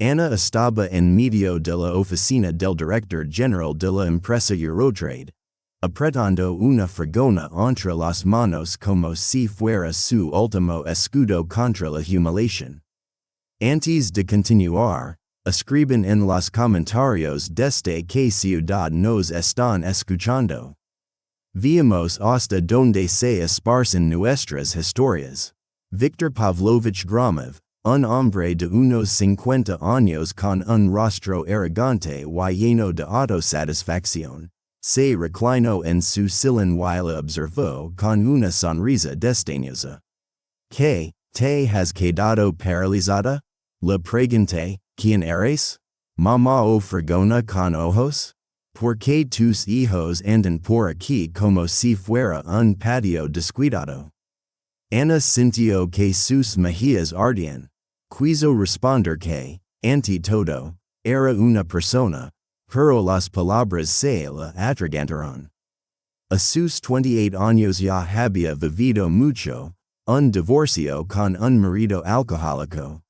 Ana estaba en medio de la oficina del director general de la empresa Eurotrade, apretando una fregona entre las manos como si fuera su último escudo contra la humiliación. Antes de continuar, escriben en los comentarios desde qué ciudad nos están escuchando. Veamos hasta donde se esparcen nuestras historias. Viktor Pavlovich Gromov, un hombre de unos 50 años con un rostro arrogante y lleno de autosatisfacción, se reclinó en su sillón y la observó con una sonrisa desdeñosa. ¿Qué, te has quedado paralizada? Le pregunté. ¿Quién eres? Mamá o Fregona con ojos? ¿Por qué tus hijos andan por aquí como si fuera un patio descuidado? Ana sintió que sus mejillas ardían. Quiso responder que, ante todo, era una persona, pero las palabras se la atragantaron. A sus 28 años ya había vivido mucho, un divorcio con un marido alcohólico,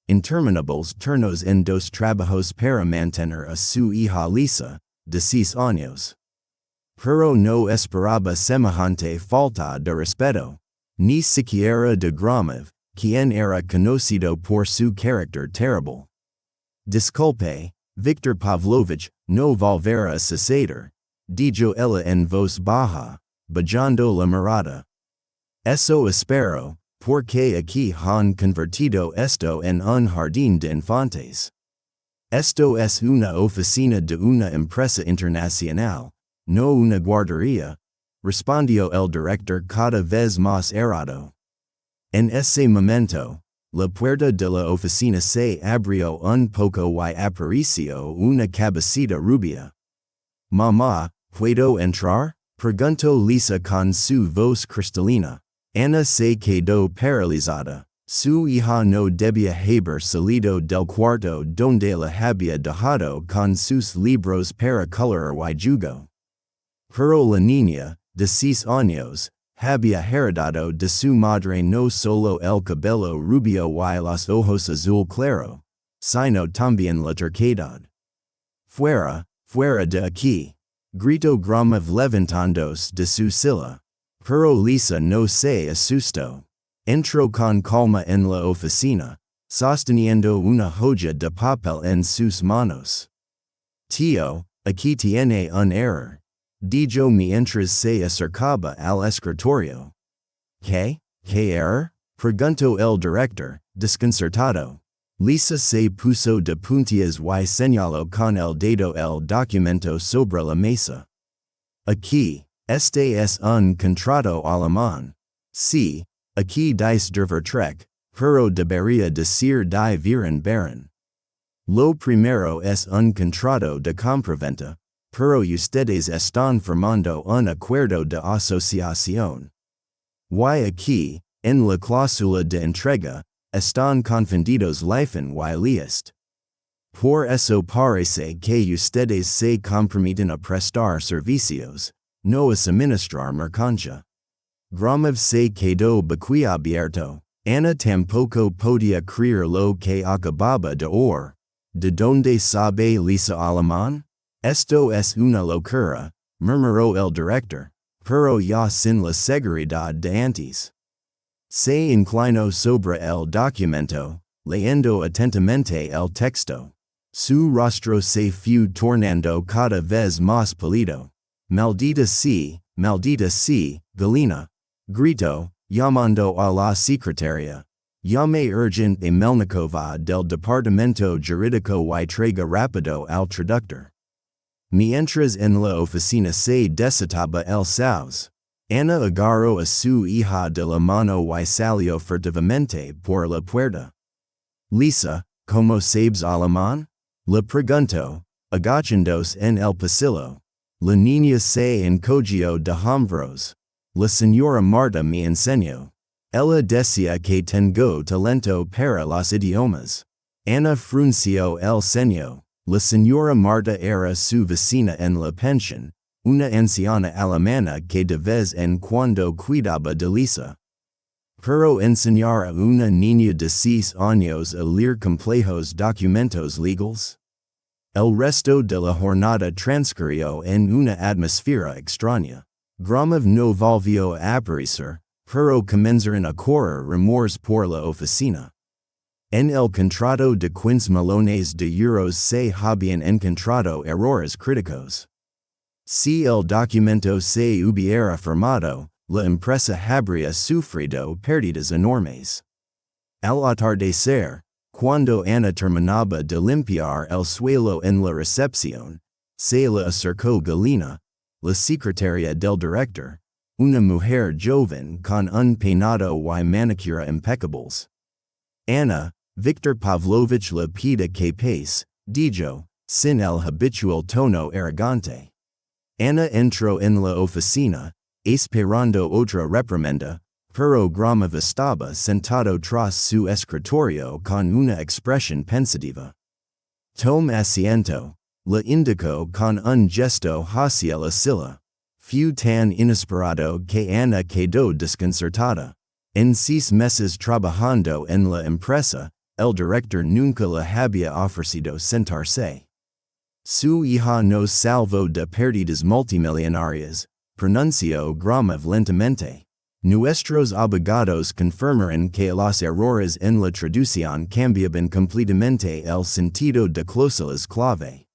interminables turnos en dos trabajos para mantener a su hija Lisa, de 6 años. Pero no esperaba semejante falta de respeto, ni siquiera de Gromov, quien era conocido por su carácter terrible. Disculpe, Viktor Pavlovich, no volverá a suceder, dijo ella en voz baja, bajando la mirada. Eso espero, porque aquí han convertido esto en un jardín de infantes. Esto es una oficina de una empresa internacional, no una guardería, respondió el director cada vez más irado. En ese momento, la puerta de la oficina se abrió un poco y apareció una cabecita rubia. Mamá, ¿puedo entrar? Preguntó Lisa con su voz cristalina. Ana se quedó paralizada. Su hija no debía haber salido del cuarto donde la había dejado con sus libros para colorar y jugo. Pero la niña, de 6 años, había heredado de su madre no solo el cabello rubio y los ojos azul claro, sino también la terquedad. Fuera, fuera de aquí, gritó Gromov levantándose de su silla. Pero Lisa no se asustó. Entró con calma en la oficina, sosteniendo una hoja de papel en sus manos. Tío, aquí tiene un error, dijo mientras se acercaba al escritorio. ¿Qué error? Preguntó el director, desconcertado. Lisa se puso de puntillas y señaló con el dedo el documento sobre la mesa. Aquí, este es un contrato alemán. Sí, aquí dice der Vertrag, pero debería decir die Vereinbarung. Lo primero es un contrato de compraventa, pero ustedes están firmando un acuerdo de asociación. Y aquí, en la cláusula de entrega, están confundidos Liefen y List. Por eso parece que ustedes se comprometen a prestar servicios, no a suministrar mercancía. Gromov se quedó boquiabierto. Ana tampoco podía creer lo que acababa de oír. ¿De dónde sabe Lisa alemán? Esto es una locura, murmuró el director, pero ya sin la seguridad de antes. Se inclinó sobre el documento, leyendo atentamente el texto. Su rostro se fue tornando cada vez más pálido. Maldita sí, Galina, gritó, llamando a la secretaria. Llame urgent a Melnikova del departamento jurídico y traiga rápido al traductor. Mientras en la oficina se desataba el caos, Ana agarró a su hija de la mano y salió furtivamente por la puerta. Lisa, ¿cómo sabes alemán? Le preguntó, agachándose en el pasillo. La niña se encogió de hombros. La señora Marta me enseñó. Ella decía que tengo talento para los idiomas. Ana frunció el ceño. La señora Marta era su vecina en la pensión, una anciana alemana que de vez en cuando cuidaba de Lisa. Pero enseñar a una niña de 6 años a leer complejos documentos legales. El resto de la jornada transcurrió en una atmósfera extraña. Gromov no volvió a aparecer, pero comenzaron a correr rumores por la oficina. En el contrato de 15 millones de euros se habían encontrado errores críticos. Si el documento se hubiera firmado, la empresa habría sufrido pérdidas enormes. Al atardecer, cuando Ana terminaba de limpiar el suelo en la recepción, se le acercó Galina, la secretaria del director, una mujer joven con un peinado y manicura impecables. Ana, Victor Pavlovich le pide que pase, dijo, sin el habitual tono arrogante. Ana entró en la oficina, esperando otra reprimenda, pero Gromov estaba sentado tras su escritorio con una expresión pensativa. Tome asiento, le indicó con un gesto hacia la silla. Fue tan inesperado que Ana quedó desconcertada. En 6 meses trabajando en la empresa, el director nunca le había ofrecido sentarse. Su hija nos salvó de pérdidas multimillonarias, pronunció Gromov lentamente. Nuestros abogados confirmaron que los errores en la traducción cambiaban completamente el sentido de cláusulas clave.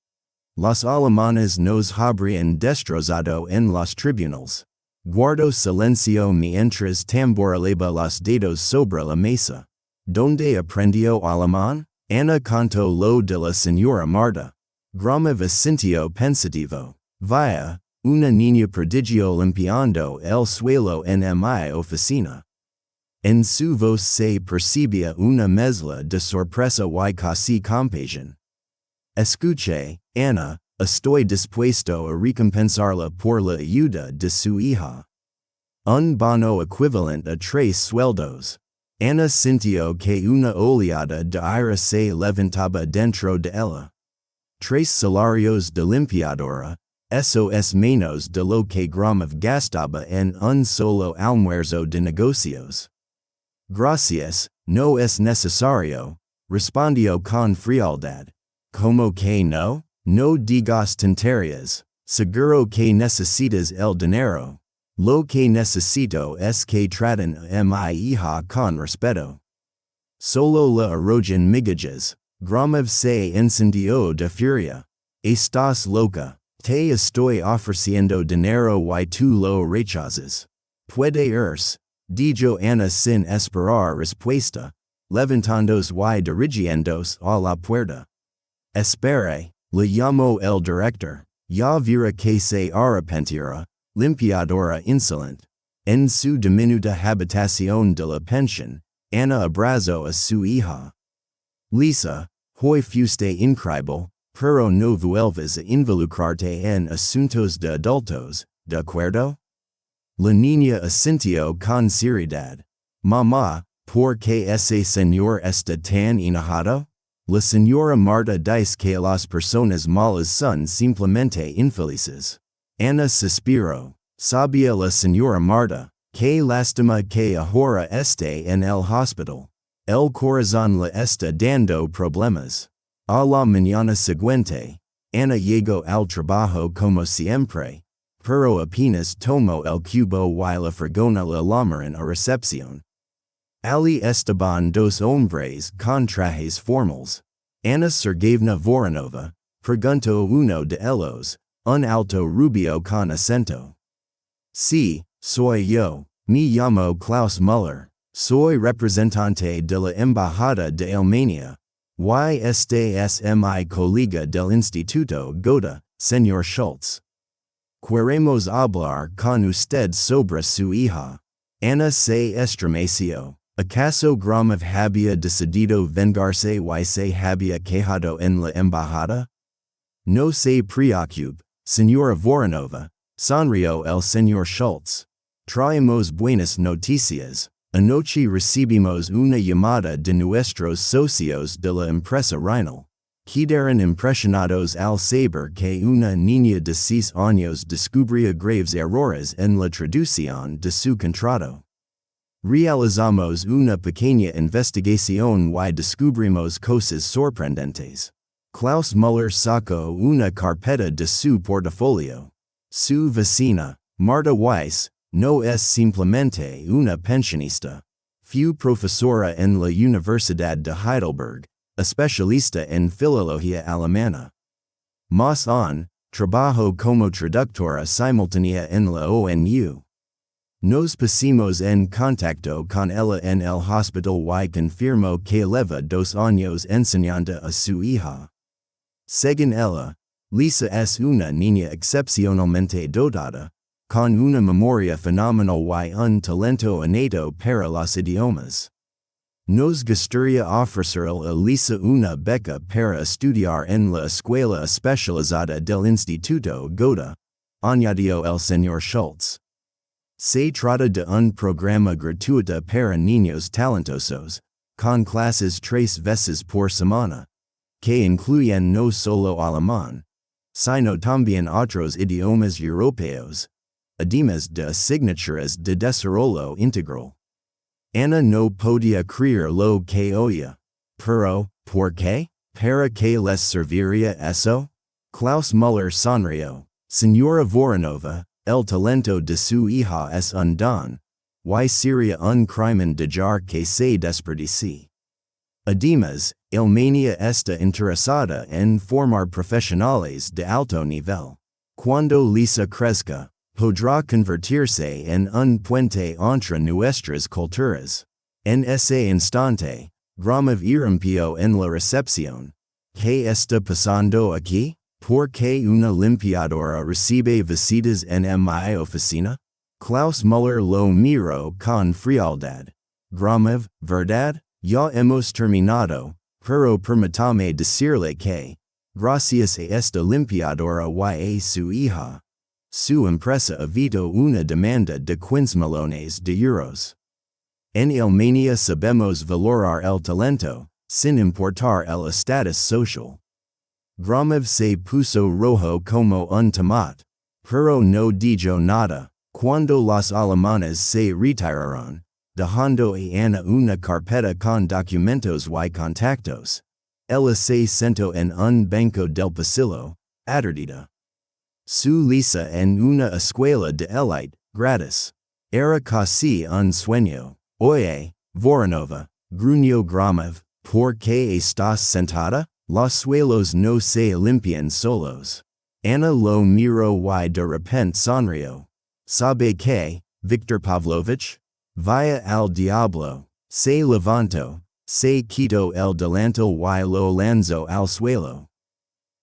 Los alemanes nos habrían destrozado en los tribunales. Guardó silencio mientras tamborilaba los dedos sobre la mesa. ¿Dónde aprendió alemán? Ana contó lo de la señora Marta. Gromov asintió pensativo. Vaya, una niña prodigio limpiando el suelo en mi oficina. En su voz se percibía una mezcla de sorpresa y casi compasión. Escuche, Ana, estoy dispuesto a recompensarla por la ayuda de su hija. Un bono equivalente a 3 sueldos. Ana sintió que una oleada de aire se levantaba dentro de ella. 3 salarios de limpiadora, eso es menos de lo que Gromov gastaba en un solo almuerzo de negocios. Gracias, no es necesario, respondió con frialdad. ¿Cómo que no? No digas tonterías, seguro que necesitas el dinero. Lo que necesito es que traten a mi hija con respeto. Solo le arrojan migajas. Gromov se encendió de furia. Estás loca. Te estoy ofreciendo dinero y tú lo rechazas. Puede irse, dijo Ana sin esperar respuesta, levantándose y dirigiéndose a la puerta. Espere, le llamó el director. Ya verá que se arrepentirá, limpiadora insolente. En su diminuta habitación de la pensión, Ana abrazó a su hija. Lisa, hoy fuiste increíble, pero no vuelvas a involucrarte en asuntos de adultos, ¿de acuerdo? La niña asintió con seriedad. Mamá, ¿por qué ese señor está tan enojado? La señora Marta dice que las personas malas son simplemente infelices. Ana suspiró. Sabía la señora Marta, qué lástima que ahora esté en el hospital. El corazón le está dando problemas. A la mañana siguiente, Ana llegó al trabajo como siempre, pero apenas tomó el cubo y la fregona le llamaron a recepción. Ali estaban 2 hombres con trajes formales. Ana Sergeyevna Voronova, preguntó uno de ellos, un alto rubio con acento. Sí, soy yo, me llamo Klaus Müller, soy representante de la Embajada de Alemania. Y este es mi colega del Instituto Goethe, señor Schultz. Queremos hablar con usted sobre su hija. Ana se estremeció. ¿Acaso Gromov había decidido vengarse y se había quejado en la embajada? No se preocupe, señora Voronova, sonrió el señor Schultz. Traemos buenas noticias. Anoche recibimos una llamada de nuestros socios de la empresa Reinl. Quedaron impresionados al saber que una niña de 6 años descubría graves errores en la traducción de su contrato. Realizamos una pequeña investigación y descubrimos cosas sorprendentes. Klaus Müller sacó una carpeta de su portafolio. Su vecina, Marta Weiss, no es simplemente una pensionista. Fue profesora en la Universidad de Heidelberg, especialista en filología alemana. Más aún, trabajó como traductora simultánea en la ONU. Nos pusimos en contacto con ella en el hospital y confirmó que lleva 2 años enseñando a su hija. Según ella, Lisa es una niña excepcionalmente dotada, con una memoria fenomenal y un talento innato para los idiomas. Nos gustaría ofrecerle a Lisa una beca para estudiar en la escuela especializada del Instituto Goethe, añadió el señor Schultz. Se trata de un programa gratuito para niños talentosos, con clases 3 veces por semana, que incluyen no solo alemán, sino también otros idiomas europeos, además de asignaturas de desarrollo integral. Ana no podía creer lo que oía. Pero, ¿por qué? ¿Para qué les serviría eso? Klaus Müller sonrió. Señora Voronova, el talento de su hija es un don. Y sería un crimen dejar que se desperdicie. Además, el mania está interesada en formar profesionales de alto nivel. Cuando Lisa crezca, podrá convertirse en un puente entre nuestras culturas. En ese instante, Gromov irrumpió en la recepción. ¿Qué está pasando aquí? ¿Por qué una limpiadora recibe visitas en mi oficina? Klaus Müller lo miró con frialdad. Gromov, ¿verdad? Ya hemos terminado, pero permítame decirle que, gracias a esta limpiadora y a su hija, su empresa evitó una demanda de 15 millones de euros. En el mania sabemos valorar el talento, sin importar el estatus social. Gromov se puso rojo como un tomate, pero no dijo nada. Cuando los alemanes se retiraron, dejando a Ana una carpeta con documentos y contactos, ella se sentó en un banco del pasillo, aturdida. Su Lisa en una escuela de élite, gratis. Era casi un sueño. Oye, Voronova, gruñó Gromov, ¿por qué estás sentada? Los suelos no se limpian solos. Ana lo miró y de repente sonrió. ¿Sabe qué, Victor Pavlovich? Vaya al diablo. Se levantó, se quitó el delantal y lo lanzó al suelo.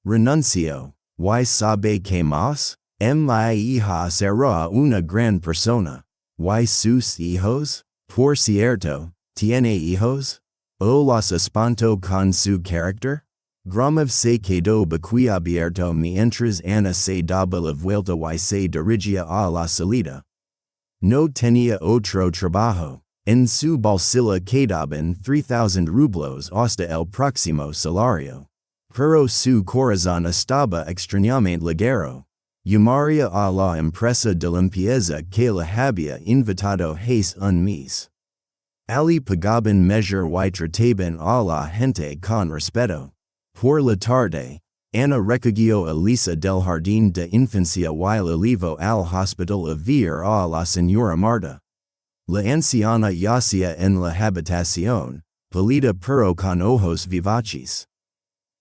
Renunció. ¿Y sabe qué más? Mi hija será una gran persona. ¿Y sus hijos? Por cierto, ¿tiene hijos? ¿O los espantó con su carácter? Gromov se quedó boquiabierto mientras Ana se daba la vuelta y se dirigía a la salida. No tenía otro trabajo. En su bolsillo quedaban 3,000 rublos hasta el próximo salario. Pero su corazón estaba extrañamente ligero. Llamaría a la empresa de limpieza que la había invitado hace un mes. Ali pagaban mejor y trataban a la gente con respeto. Por la tarde, Ana recogió a Lisa del jardín de infancia y la llevó al hospital a ver a la señora Marta. La anciana yacía en la habitación, pálida pero con ojos vivaces.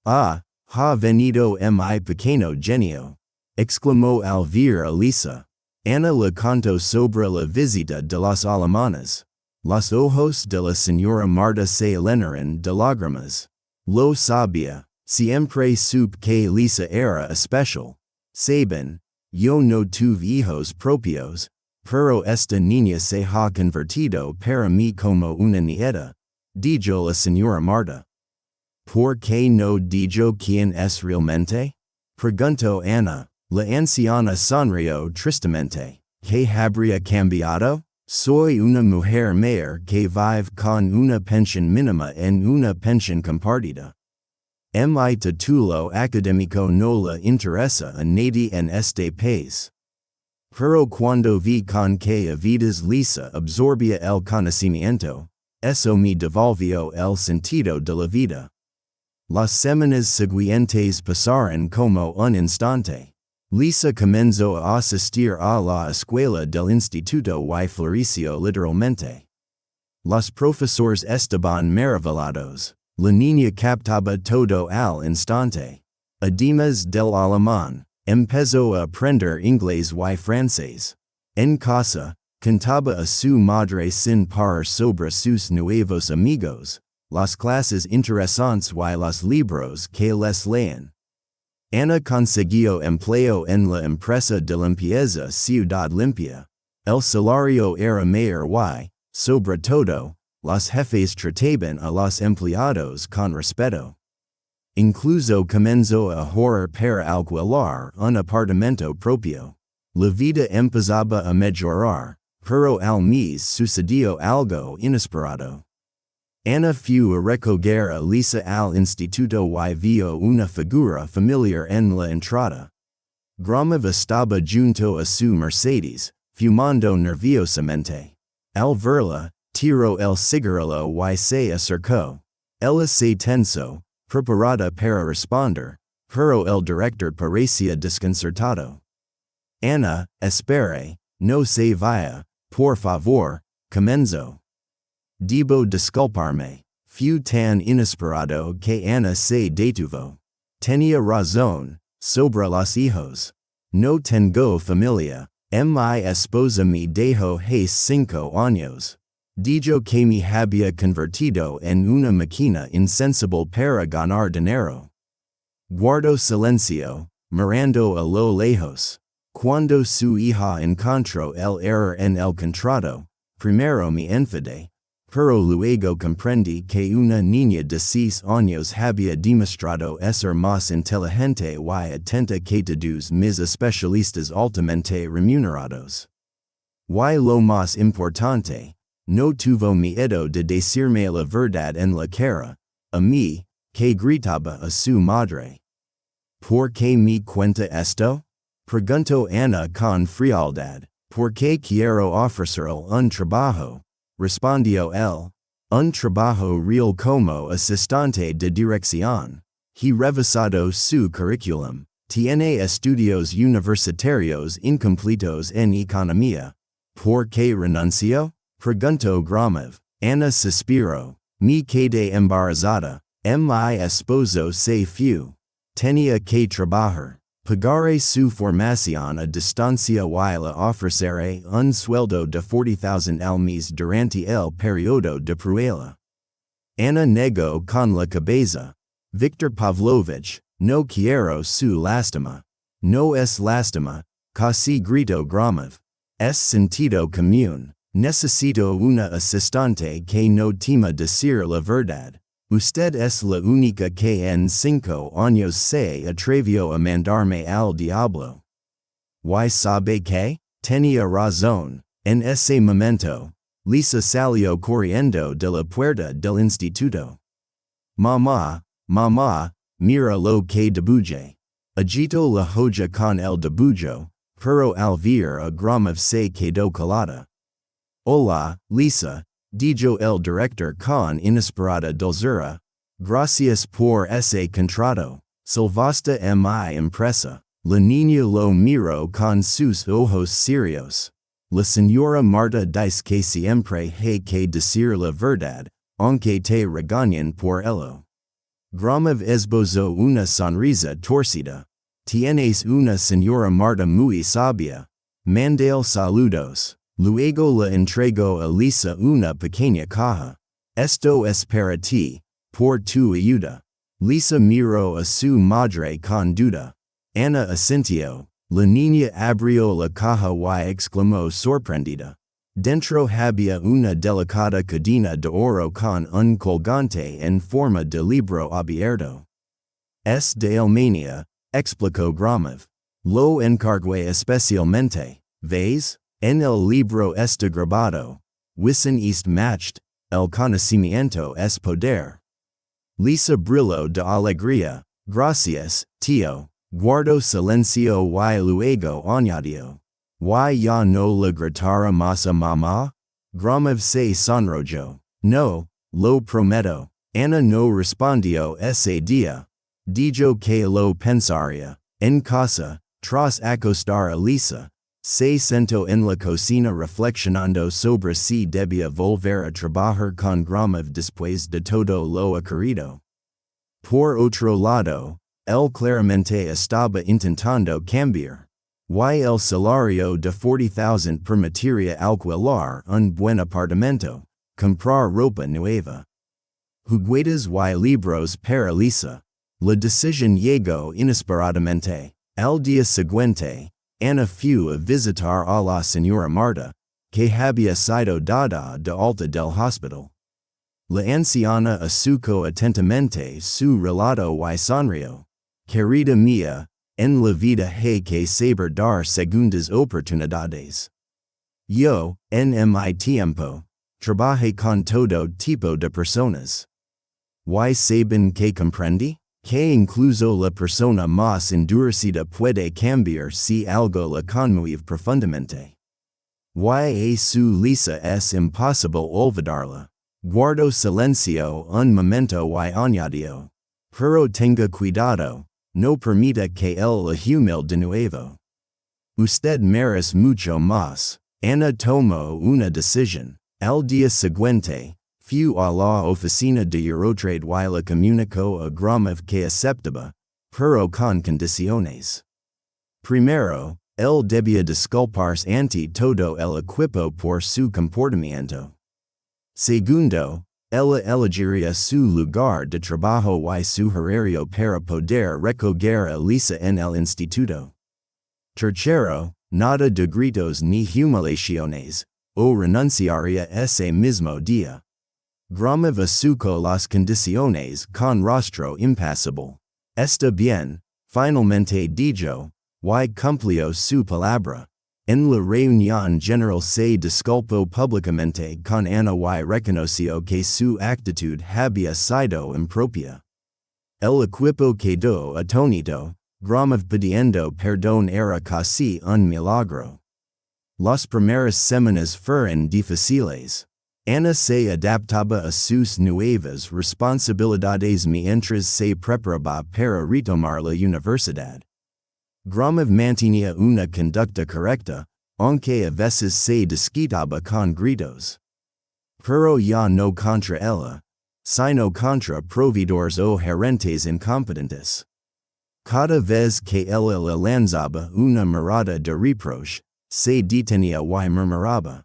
Ah, ha venido mi pequeño genio, exclamó al ver a Lisa. Ana le contó sobre la visita de los alemanes. Los ojos de la señora Marta se llenaron de lágrimas. Lo sabía, siempre supe que Lisa era especial. Saben, yo no tuve hijos propios, pero esta niña se ha convertido para mí como una nieta, dijo la señora Marta. ¿Por qué no dijo quién es realmente? Preguntó Ana. La anciana sonrió tristemente. ¿Qué habría cambiado? Soy una mujer mayor que vive con una pensión mínima en una pensión compartida. Mi título académico no le interesa a nadie en este país. Pero cuando vi con que vidas Lisa absorbía el conocimiento, eso me devolvió el sentido de la vida. Las semanas siguientes pasaron como un instante. Lisa comenzó a asistir a la escuela del instituto y floreció literalmente. Los profesores estaban maravillados. La niña captaba todo al instante. Además del alemán, empezó a aprender inglés y francés. En casa, cantaba a su madre sin parar sobre sus nuevos amigos, las clases interesantes y los libros que les leen. Ana consiguió empleo en la empresa de limpieza Ciudad Limpia. El salario era mayor y, sobre todo, los jefes trataban a los empleados con respeto. Incluso comenzó a ahorrar para alquilar un apartamento propio. La vida empezaba a mejorar, pero al mes sucedió algo inesperado. Ana fue a recoger a Lisa al instituto y vio una figura familiar en la entrada. Gromov estaba junto a su Mercedes, fumando nerviosamente. Al verla, tiró el cigarrillo y se acercó. Ella se tensó, preparada para responder, pero el director parecía desconcertado. Ana, espere, no se vaya, por favor, comenzó. Debo disculparme. Fue tan inesperado que Ana se detuvo. Tenía razón, sobre los hijos. No tengo familia. Mi esposa me dejó hace 5 años. Dijo que me había convertido en una máquina insensible para ganar dinero. Guardó silencio, mirando a lo lejos. Cuando su hija encontró el error en el contrato, primero me enfadé, pero luego comprendí que una niña de 6 años había demostrado ser más inteligente y atenta que todos mis especialistas altamente remunerados. Y lo más importante, no tuvo miedo de decirme la verdad en la cara, a mí, que gritaba a su madre. ¿Por qué me cuenta esto? Preguntó Ana con frialdad. ¿Por qué quiero ofrecerle un trabajo? Respondió él. Un trabajo real como asistente de dirección. He revisado su curriculum. Tiene estudios universitarios incompletos en economía. ¿Por qué renunció? Preguntó Gromov. Ana suspiró. Me quedé embarazada. Mi esposo se fue. Tenía que trabajar. Pagaré su formación a distancia y le ofreceré un sueldo de 40,000 al mes durante el periodo de prueba. Ana negó con la cabeza. Viktor Pavlovich, no quiero su lástima. No es lástima, casi gritó Gromov. Es sentido común. Necesito una asistente que no tema decir la verdad. Usted es la única que en 5 años se atrevió a mandarme al diablo. ¿Y sabe qué? Tenía razón. En ese momento, Lisa salió corriendo de la puerta del instituto. Mamá, mamá, mira lo que dibujé. Agitó la hoja con el dibujo, pero al ver a Gromov se quedó calada. Hola, Lisa, dijo el director con inesperada dulzura. Gracias por ese contrato. Salvaste mi empresa. La niña lo miró con sus ojos serios. La señora Marta dice que siempre hay que decir la verdad, aunque te regañen por ello. Gromov esbozó una sonrisa torcida. Tienes una señora Marta muy sabia. Mandale saludos. Luego le entregó a Lisa una pequeña caja. Esto es para ti, por tu ayuda. Lisa miró a su madre con duda. Ana asintió. La niña abrió la caja y exclamó sorprendida. Dentro había una delicada cadena de oro con un colgante en forma de libro abierto. Es de Alemania, explicó Gromov. Lo encargué especialmente, ¿ves? En el libro está grabado. Wissen ist Macht, el conocimiento es poder. Lisa brilló de alegría. Gracias, tío. Guardó silencio y luego añadió. Y ya no la gritara masa mama? Gramav se sonrojo. No, lo prometo. Ana no respondio ese dia. Dijo que lo pensaria. En casa, tras acostar a Lisa. Se sentó en la cocina reflexionando sobre si debía volver a trabajar con Gramav después de todo lo ocurrido. Por otro lado, él claramente estaba intentando cambiar. Y el salario de 40,000 permitiría alquilar un buen apartamento, comprar ropa nueva. Juguetes y libros para Lisa. La decisión llegó inesperadamente. Al día siguiente, Ana fue a visitar a la señora Marta, que había sido dada de alta del hospital. La anciana escuchó atentamente su relato y sonrió. Querida mía, en la vida hay que saber dar segundas oportunidades. Yo, en mi tiempo, trabajé con todo tipo de personas. Y saben que comprendí, que incluso la persona más endurecida puede cambiar si algo la conmueve profundamente. Y su Lisa es imposible olvidarla. Guardo silencio un momento y añadió. Pero tenga cuidado, no permita que él la humille de nuevo. Usted merece mucho más. Ana tomó una decisión. Al día siguiente, fue a la oficina de Eurotrade y la comunicó a Gramav que aceptaba, pero con condiciones. Primero, él debía disculparse ante todo el equipo por su comportamiento. Segundo, ella elegiría su lugar de trabajo y su horario para poder recoger a Lisa en el instituto. Tercero, nada de gritos ni humillaciones, o renunciaría ese mismo día. Gramav aceptó las condiciones con rostro impasible. Está bien, finalmente dijo, y cumplió su palabra. En la reunión general se disculpó públicamente con Ana y reconoció que su actitud había sido impropia. El equipo quedó atónito. Gramav pidiendo perdón era casi un milagro. Las primeras semanas fueron difíciles. Ana se adaptaba a sus nuevas responsabilidades mientras se preparaba para retomar la universidad. Gramav mantenía una conducta correcta, aunque a veces se desquitaba con gritos. Pero ya no contra ella, sino contra proveedores o gerentes incompetentes. Cada vez que ella le lanzaba una mirada de reproche, se detenía y murmuraba.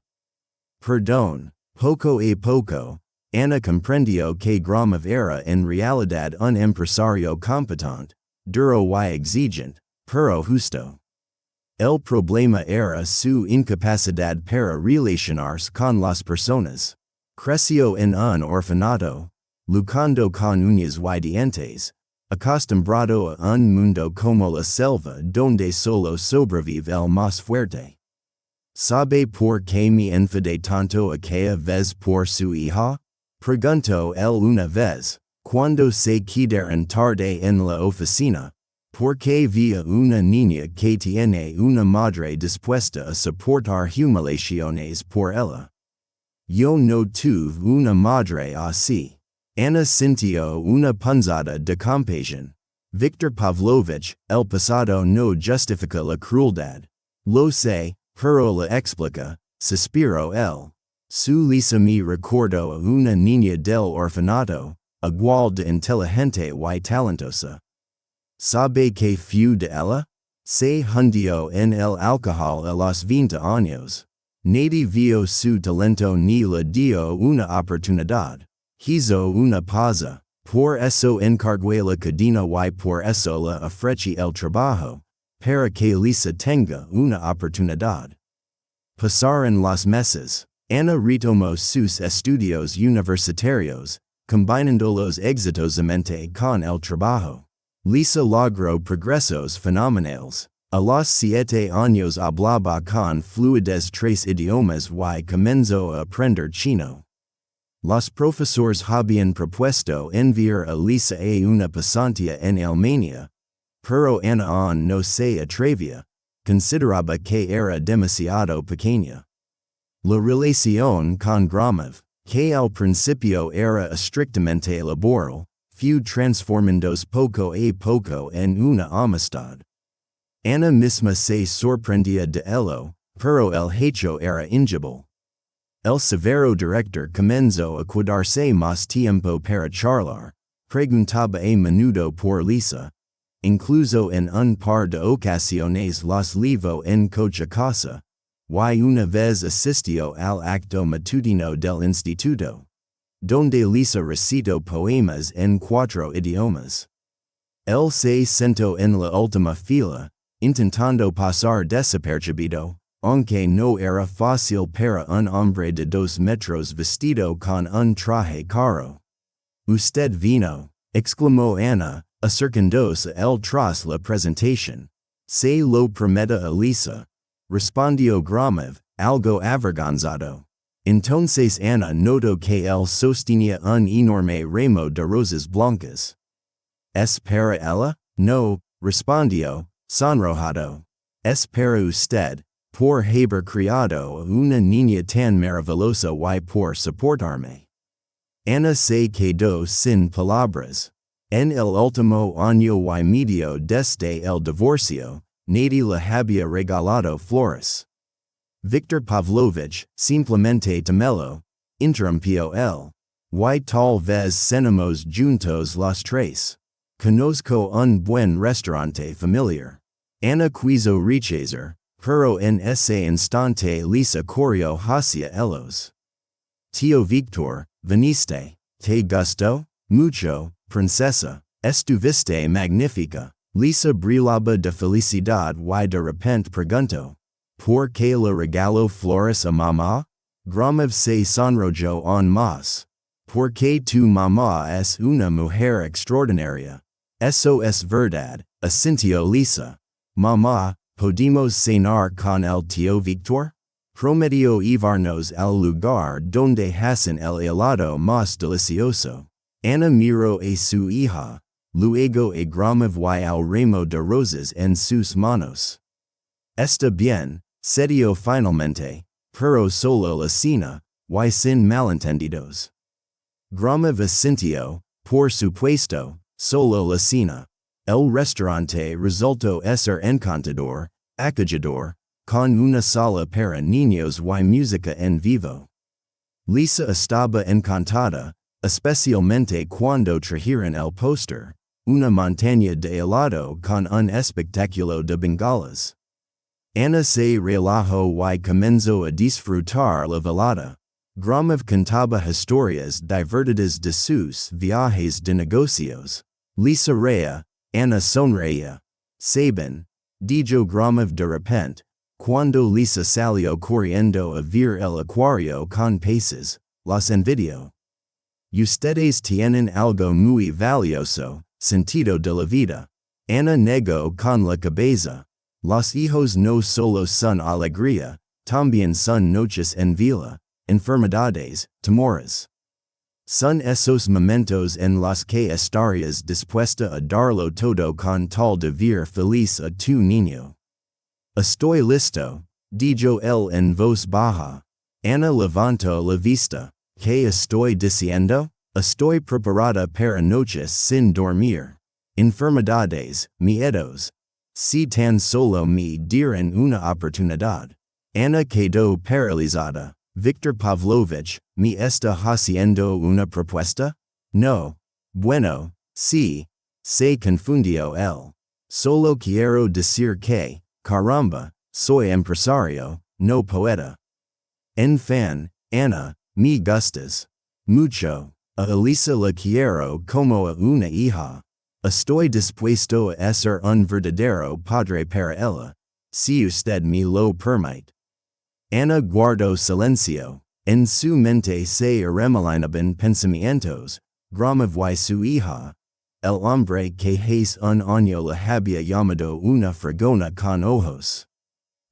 Perdón. Poco a poco, Ana comprendió que Gramav era en realidad un empresario competente, duro y exigente, pero justo. El problema era su incapacidad para relacionarse con las personas. Creció en un orfanato, luchando con uñas y dientes, acostumbrado a un mundo como la selva donde solo sobrevive el más fuerte. ¿Sabe por qué me enfadé tanto aquella vez por su hija? Preguntó él una vez, cuando se quedaron tarde en la oficina, porque vi a una niña que tiene una madre dispuesta a soportar humillaciones por ella. Yo no tuve una madre así. Ana sintió una punzada de compasión. Viktor Pavlovich, el pasado no justifica la crueldad. Lo sé. Pero la explica, suspiró él. Su Lisa me recordó a una niña del orfanato, igual de inteligente y talentosa. ¿Sabe qué fue de ella? Se hundió en el alcohol a los 20 años. Nadie vio su talento ni le dio una oportunidad. Hizo una pausa, por eso encargué la cadena y por eso la ofrecí el trabajo. Para que Lisa tenga una oportunidad. Pasaron los meses. Ana retomó sus estudios universitarios, combinándolos exitosamente con el trabajo. Lisa logró progresos fenomenales. A los 7 años hablaba con fluidez 3 idiomas y comenzó a aprender chino. Los profesores habían propuesto enviar a Lisa a una pasantía en Alemania, pero Ana aún no se atrevía. consideraba que era demasiado pequeña. La relación con Gromov, que al principio era estrictamente laboral, fue transformándose poco a poco en una amistad. Ana misma se sorprendía de ello, pero el hecho era inevitable. El severo director comenzó a quedarse más tiempo para charlar, preguntaba a menudo por Lisa. Incluso en un par de ocasiones los llevó en coche a casa, y una vez asistió al acto matutino del instituto, donde Lisa recitó poemas en 4 idiomas. Él se sentó en la última fila, intentando pasar desapercibido, aunque no era fácil para un hombre de 2 metros vestido con un traje caro. «Usted vino», exclamó Ana, acercándose a él tras la presentación. «Se lo prometo a Lisa», respondió Gromov, algo avergonzado. Entonces Ana notó que él sostenía un enorme ramo de rosas blancas. «¿Es para ella?» «No», respondió, sonrojado. «Es para usted, por haber criado a una niña tan maravillosa y por soportarme». Ana se quedó sin palabras. En el último año y medio desde el divorcio, nadie le había regalado flores. Victor Pavlovich, simplemente temelo, interrumpió él. Y tal vez cenamos juntos los 3. Conozco un buen restaurante familiar. Ana quiso rechazar, pero en ese instante Lisa corrió hacia ellos. «Tío Víctor, viniste. ¿Te gustó?» «Mucho, princesa. Estuviste magnífica». Lisa brillaba de felicidad y de repente preguntó. «¿Por qué le regaló flores a mamá?» Gromov se sonrojó aún más. «Porque tu mamá es una mujer extraordinaria». «Eso es verdad», asintió Lisa. «Mamá, ¿podemos cenar con el tío Víctor?» Prometió llevarnos al lugar donde hacen el helado más delicioso. Ana miró a su hija, luego a Gromov y al ramo de rosas en sus manos. «Está bien», cedió finalmente, pero solo la cena, y sin malentendidos. Gromov asintió, por supuesto, solo la cena. El restaurante resultó ser encantador, acogedor, con una sala para niños y música en vivo. Lisa estaba encantada, especialmente cuando trajeron el póster, una montaña de helado con un espectáculo de bengalas. Ana se relajó y comenzó a disfrutar la velada. Gromov contaba historias divertidas de sus viajes de negocios. Lisa reía, Ana sonreía. «Saben», dijo Gromov de repente, cuando Lisa salió corriendo a ver el acuario con peces, los envidió. «Ustedes tienen algo muy valioso, sentido de la vida». Ana negó con la cabeza. «Los hijos no solo son alegría, también son noches en vela, enfermedades, temores. Son esos momentos en los que estarías dispuesta a darlo todo con tal de ver feliz a tu niño». «Estoy listo», dijo él en voz baja. Ana levantó la vista. «¿Qué estoy diciendo?» «Estoy preparada para noches sin dormir. Enfermedades, miedos. Si tan solo me dieran una oportunidad». Ana quedó paralizada. «Victor Pavlovich, ¿me está haciendo una propuesta?» «No». «Bueno, sí», se confundió él. «Solo quiero decir que, caramba, soy empresario, no poeta». «En fin, Ana, me gustas mucho. A Elisa la quiero como a una hija. Estoy dispuesto a ser un verdadero padre para ella, si usted me lo permite». Ana guardó silencio. En su mente se arremolinaban pensamientos. Gromov y su hija. El hombre que hace un año la había llamado una fregona con ojos.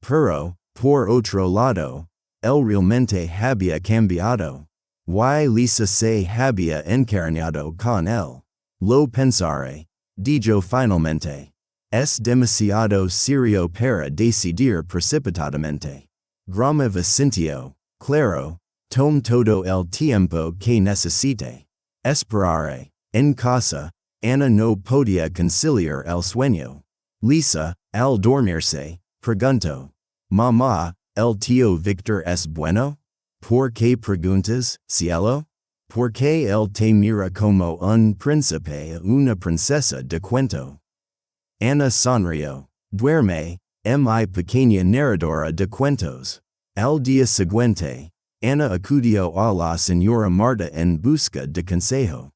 Pero, por otro lado, él realmente había cambiado. Y Lisa se había encariñado con él. «Lo pensaré», dijo finalmente. Es demasiado serio para decidir precipitadamente. Grama Vicentio, claro, tome todo el tiempo que necesite. Esperare. En casa, Ana no podía conciliar el sueño. Lisa, al dormirse, preguntó. Mamá, ¿el tío Víctor es bueno? ¿Por qué preguntas, cielo? ¿Por qué él te mira como un príncipe o una princesa de cuento? Ana sonrió. Duerme, mi pequeña narradora de cuentos. Al día siguiente, Ana acudió a la señora Marta en busca de consejo.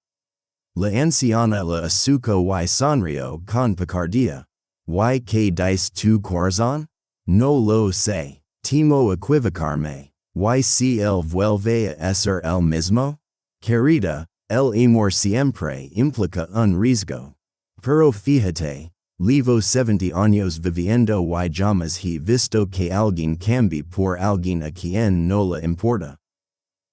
La anciana la asuco y sonrió con picardía. ¿Y qué dice tu corazón? No lo sé. Temo equivocarme. ¿Y si él vuelve a ser el mismo? Querida, el amor siempre implica un riesgo. Pero fíjate, llevo 70 años viviendo y jamás he visto que alguien cambie por alguien a quien no le importa.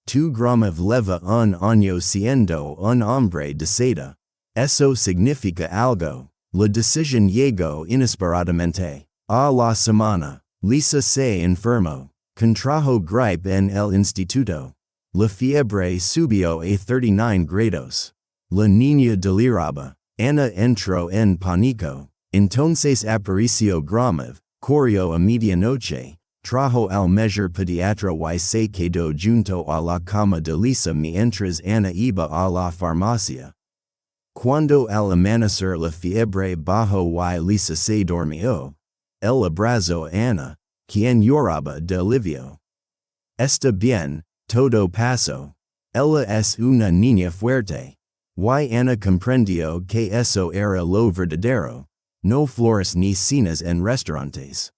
Tu grama lleva un año siendo un hombre de seda. Eso significa algo. La decisión llegó inesperadamente. A la semana, Lisa se enfermó. Contrajo gripe en el instituto. La fiebre subió a 39 grados. La niña deliraba. Ana entró en pánico. Entonces apareció Gromov, corrió a medianoche, trajo al mejor pediatra y se quedó junto a la cama de Lisa mientras Ana iba a la farmacia. Cuando al amanecer la fiebre bajó y Lisa se dormió, él abrazó a Ana, quien lloraba de alivio. Está bien, todo pasó. Ella es una niña fuerte. Y Ana comprendió que eso era lo verdadero. No flores ni cenas en restaurantes.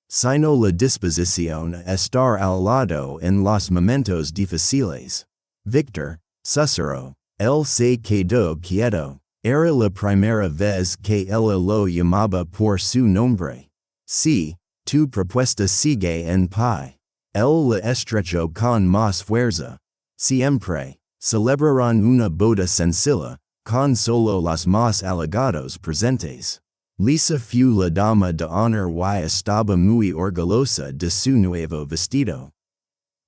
Sino la disposición a estar al lado en los momentos difíciles. Víctor, susurró. Él se quedó quieto. Era la primera vez que ella lo llamaba por su nombre. Sí, tu propuesta sigue en pie. Él la estrechó con más fuerza. Siempre. Celebrarán una boda sencilla, con solo los más allegados presentes. Lisa fue la dama de honor y estaba muy orgullosa de su nuevo vestido.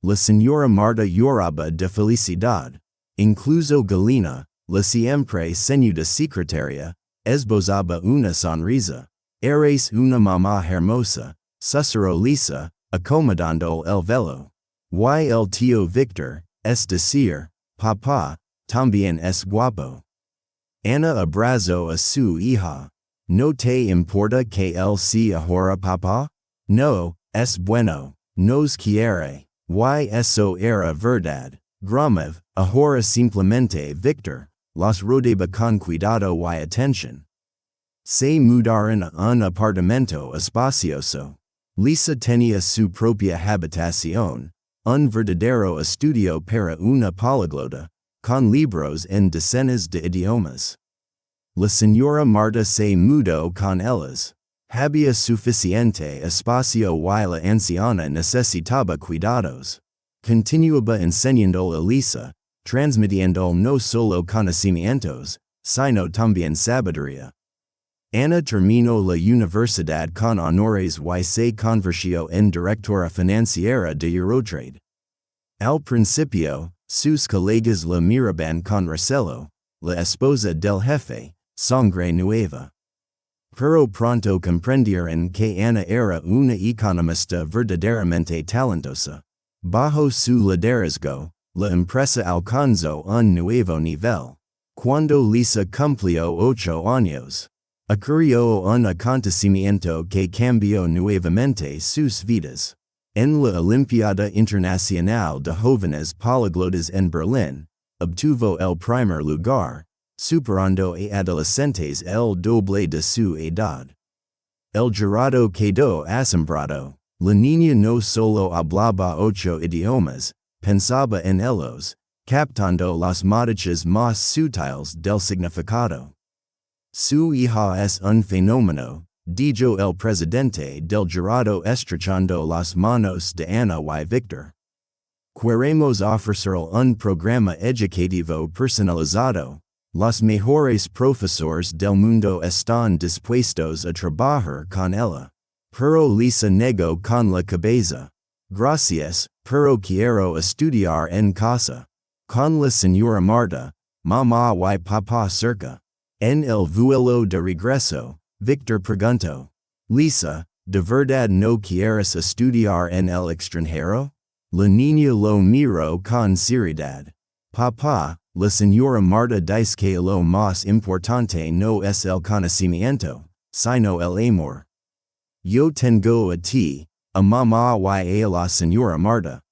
La señora Marta lloraba de felicidad. Incluso Galina, la siempre ceñuda secretaria, esbozaba una sonrisa. Eres una mamá hermosa, susurró Lisa, acomodando el velo. Y el tío Víctor, es decir, papá, también es guapo. Ana abrazó a su hija. ¿No te importa que él sea ahora papá? No, es bueno, nos quiere. Y eso era verdad. Gromov, ahora simplemente Víctor, los rodeaba con cuidado y atención. Se mudaron a un apartamento espacioso. Lisa tenía su propia habitación, un verdadero estudio para una poliglota, con libros en decenas de idiomas. La señora Marta se mudó con ellas. Había suficiente espacio y la anciana necesitaba cuidados. Continuaba enseñando a Lisa, transmitiendo no solo conocimientos, sino también sabiduría. Ana terminó la universidad con honores y se convirtió en directora financiera de Eurotrade. Al principio, sus colegas la miraban con recelo, la esposa del jefe, sangre nueva. Pero pronto comprendieron que Ana era una economista verdaderamente talentosa. Bajo su liderazgo, la empresa alcanzó un nuevo nivel. Cuando Lisa cumplió 8 años, ocurrió un acontecimiento que cambió nuevamente sus vidas. En la Olimpiada Internacional de Jóvenes Políglotas en Berlín, obtuvo el primer lugar, superando a adolescentes el doble de su edad. El jurado quedó asombrado. La niña no solo hablaba 8 idiomas, pensaba en ellos, captando los matices más sutiles del significado. Su hija es un fenómeno, dijo el presidente del jurado estrechando las manos de Ana y Víctor. Queremos ofrecer un programa educativo personalizado, Los mejores profesores del mundo están dispuestos a trabajar con ella. Pero Lisa negó con la cabeza. Gracias, pero quiero estudiar en casa. Con la señora Marta, mamá y papá cerca. En el vuelo de regreso, Victor preguntó. Lisa, ¿de verdad no quieres estudiar en el extranjero? La niña lo miró con seriedad. Papá, la señora Marta dice que lo más importante no es el conocimiento, sino el amor. Yo tengo a ti, a mamá y a la señora Marta.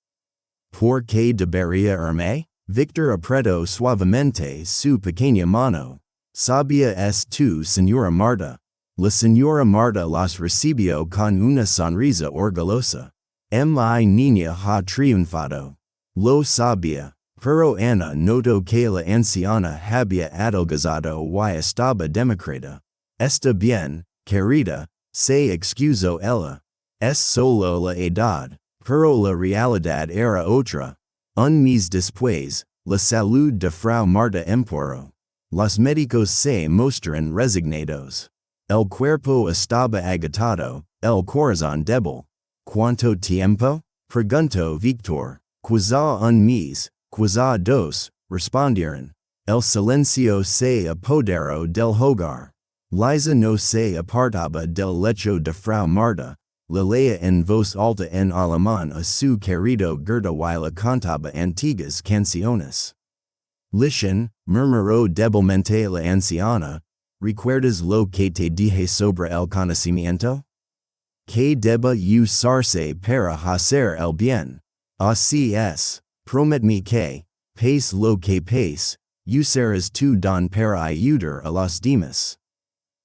¿Por qué debería irme? Victor apretó suavemente su pequeña mano. ¿Sabía es tu señora Marta? La señora Marta los recibió con una sonrisa orgullosa. Mi niña ha triunfado. Lo sabía. Pero Ana notó que la anciana había adelgazado y estaba demacrada. Está bien, querida, se excusó ella. Es solo la edad, pero la realidad era otra. Un mes después, la salud de Frau Marta empeoró. Los médicos se mostraron resignados. El cuerpo estaba agotado, el corazón débil. ¿Cuánto tiempo? Preguntó Victor. Quizá un mes. Quizá dos, respondieron. El silencio se apoderó del hogar. Liza no se apartaba del lecho de Frau Marta, le leía en voz alta en alemán a su querido Goethe y le cantaba antiguas canciones. Listen, murmuró débilmente la anciana, ¿recuerdas lo que te dije sobre el conocimiento? Que debe usarse para hacer el bien. Así es. Prométeme que, pase lo que pase, usarás tu don para ayudar a los demás.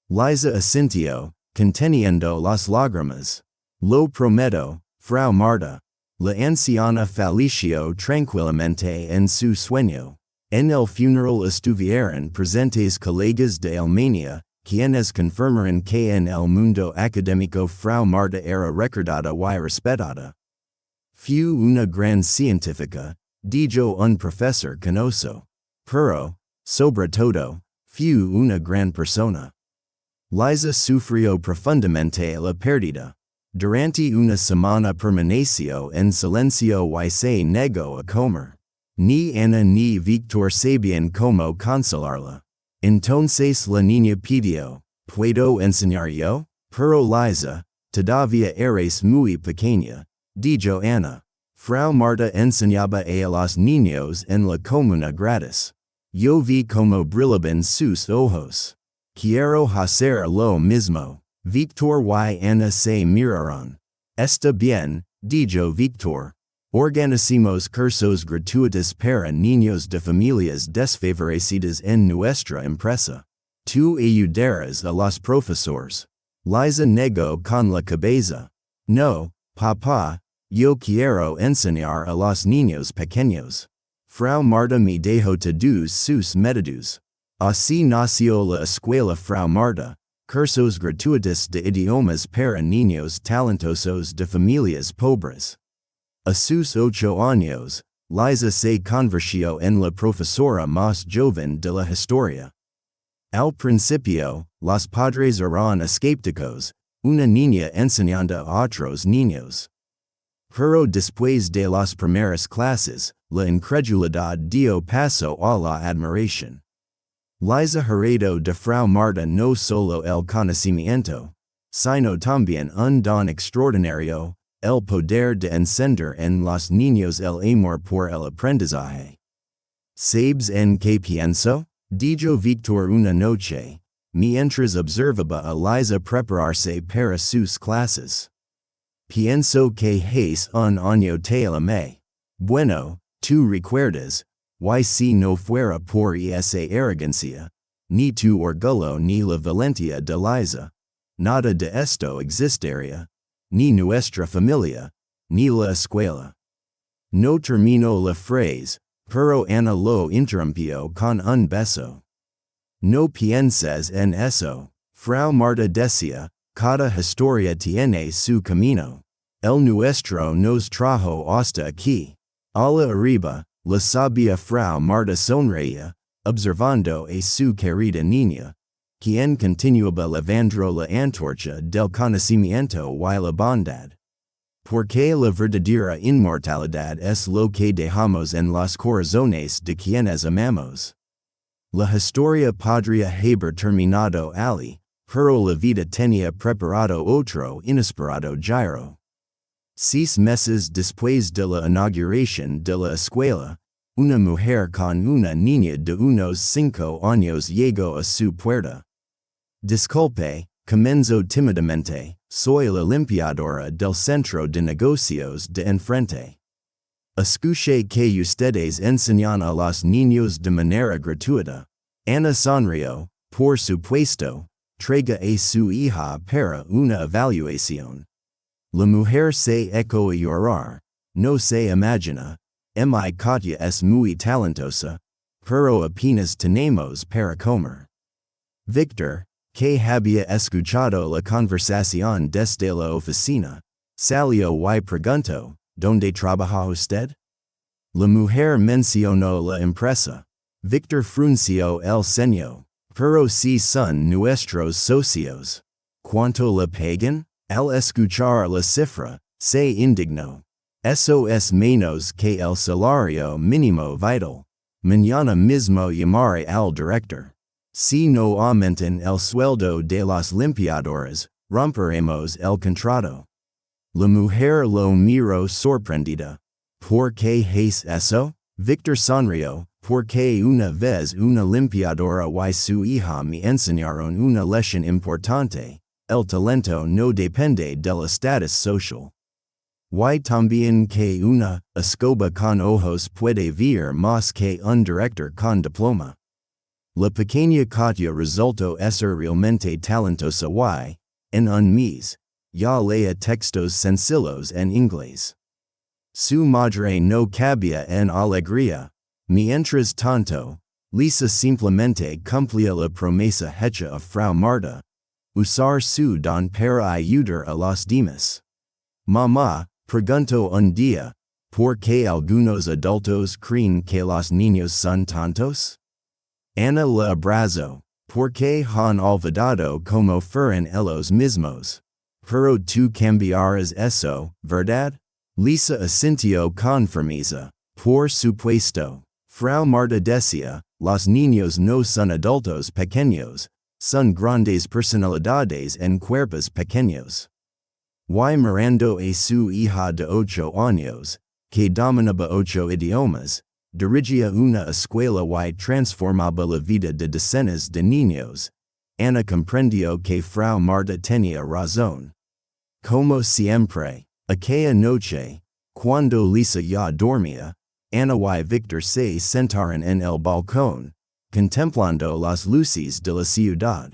Liza asintió, conteniendo las lágrimas. Lo prometo, Frau Marta. La anciana falleció tranquilamente en su sueño. En el funeral estuvieron presentes colegas de Alemania, quienes confirmaron que en el mundo académico Frau Marta era recordada y respetada. Fue una gran científica, dijo un profesor canoso. Pero, sobre todo, fue una gran persona. Liza sufrió profundamente la pérdida. Durante una semana permaneció en silencio y se negó a comer. Ni Ana ni Victor sabían cómo consolarla. Entonces la niña pidió, ¿puedo enseñar yo? Pero Liza, todavía eres muy pequeña, dijo Ana. Frau Marta enseñaba a los niños en la comuna gratis. Yo vi cómo brillaban sus ojos. Quiero hacer lo mismo. Victor y Ana se miraron. Está bien, dijo Victor. Organizamos cursos gratuitos para niños de familias desfavorecidas en nuestra empresa. Tú ayudarás a los profesores. Liza negó con la cabeza. No, papá, yo quiero enseñar a los niños pequeños. Frau Marta me dejó todos sus métodos. Así nació la escuela Frau Marta, cursos gratuitos de idiomas para niños talentosos de familias pobres. A sus 8 años, Liza se convirtió en la profesora más joven de la historia. Al principio, los padres eran escépticos, una niña enseñando a otros niños. Pero después de las primeras clases, la incredulidad dio paso a la admiración. Liza heredó de Frau Marta no solo el conocimiento, sino también un don extraordinario, el poder de encender en los niños el amor por el aprendizaje. ¿Sabes en qué pienso? Dijo Victor una noche, mientras observaba a Liza prepararse para sus clases. Pienso que es un año te amé. Bueno, tú recuerdas, y si no fuera por esa arrogancia, ni tu orgullo ni la valentía de Liza, nada de esto existiría. Ni nuestra familia, ni la escuela. No terminó la frase, pero Ana lo interrumpió con un beso. No pienses en eso, Frau Marta decía, cada historia tiene su camino. El nuestro nos trajo hasta aquí. A la arriba, la sabia Frau Marta sonreía, observando a su querida niña, quien continuaba levando la antorcha del conocimiento y la bondad. Porque la verdadera inmortalidad es lo que dejamos en los corazones de quienes amamos. La historia podría haber terminado allí, pero la vida tenía preparado otro inesperado giro. 6 meses después de la inauguración de la escuela, una mujer con una niña de unos 5 años llegó a su puerta. Disculpe, comenzó tímidamente, soy la limpiadora del centro de negocios de enfrente. Escuché que ustedes enseñan a los niños de manera gratuita. Ana sonrió, por supuesto, traiga a su hija para una evaluación. La mujer se echó a llorar. No se imagina. Mi Katya es muy talentosa, pero apenas tenemos para comer. Victor, que había escuchado la conversación desde la oficina, salió y preguntó, ¿dónde trabaja usted? La mujer mencionó la empresa. Victor frunció el ceño. Pero si son nuestros socios. ¿Cuánto le pagan? Al escuchar la cifra, se indignó. Eso es menos que el salario mínimo vital. Mañana mismo llamaré al director. Si no aumentan el sueldo de los limpiadores, romperemos el contrato. La mujer lo miró sorprendida. ¿Por qué es eso? Victor sonrió, porque una vez una limpiadora y su hija me enseñaron una lección importante. El talento no depende del estatus social. Y también que una escoba con ojos puede ver más que un director con diploma. La pequeña Katya resultó ser realmente talentosa y, en un mes, ya leía textos sencillos en inglés. Su madre no cabía en alegría. Mientras tanto, Lisa simplemente cumplía la promesa hecha a Frau Marta. Usar su don para ayudar a los demás. Mamá, preguntó un día, ¿por qué algunos adultos creen que los niños son tontos? Ana la abrazó, porque han olvidado como fueron ellos mismos. Pero tú cambiarás eso, ¿verdad? Lisa asintió con firmeza. Por supuesto. Frau Marta decía, los niños no son adultos pequeños, son grandes personalidades en cuerpos pequeños. Y mirando a su hija de 8 años, que dominaba 8 idiomas, dirigía una escuela y transformaba la vida de decenas de niños, Ana comprendió que Frau Marta tenía razón. Como siempre, aquella noche, cuando Lisa ya dormía, Ana y Victor se sentaron en el balcón, contemplando las luces de la ciudad.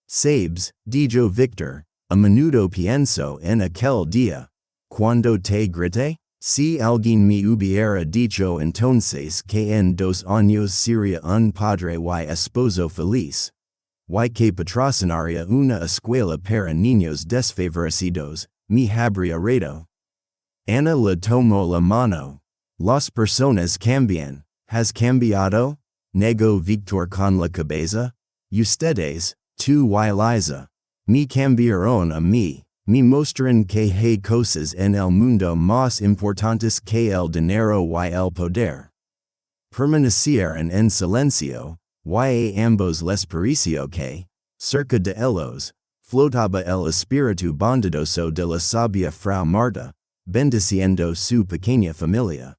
Sabes, dijo Victor, a menudo pienso en aquel día, cuando te grité. Si alguien me hubiera dicho entonces que en 2 años sería un padre y esposo feliz, y que patrocinaría una escuela para niños desfavorecidos, me habría reído. Ana le tomó la mano. Las personas cambian. ¿Has cambiado? Negó Victor con la cabeza. Ustedes, tú y Liza, me cambiaron a mí. Me mostrarán que hay cosas en el mundo más importantes que el dinero y el poder. Permanecieron en silencio, y a ambos les pareció que, cerca de ellos, flotaba el espíritu bondadoso de la sabia Frau Marta, bendiciendo su pequeña familia.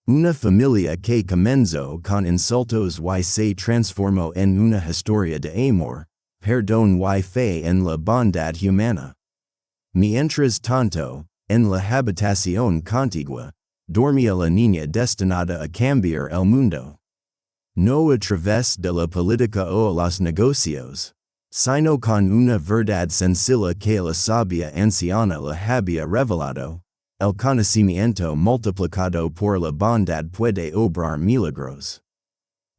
Una familia que comenzó con insultos y se transformó en una historia de amor, perdón y fe en la bondad humana. Mientras tanto, en la habitación contigua, dormía la niña destinada a cambiar el mundo. No a través de la política o los negocios, sino con una verdad sencilla que la sabia anciana le había revelado. El conocimiento multiplicado por la bondad puede obrar milagros.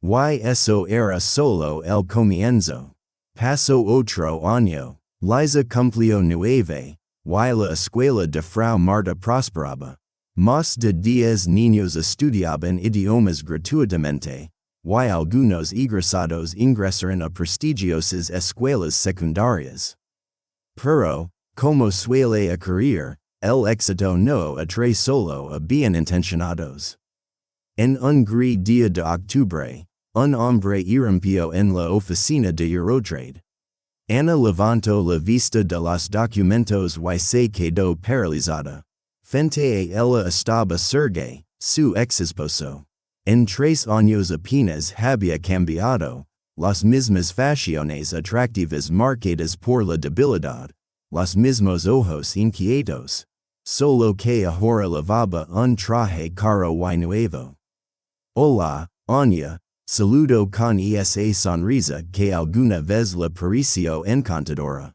Y eso era solo el comienzo. Pasó otro año, Liza cumplió 9, y la escuela de Frau Marta prosperaba. Más de 10 niños estudiaban idiomas gratuitamente, y algunos egresados ingresaron a prestigiosas escuelas secundarias. Pero, como suele ocurrir, el éxito no atrae solo a bienintencionados. En un gris día de octubre, un hombre irrumpió en la oficina de Eurotrade. Ana levantó la vista de los documentos y se quedó paralizada. Frente a ella estaba Sergey, su ex-esposo. En 3 años apenas había cambiado, las mismas facciones atractivas marcadas por la debilidad, los mismos ojos inquietos, solo que ahora llevaba un traje caro y nuevo. Hola, Anya, saludó con esa sonrisa que alguna vez le pareció encantadora.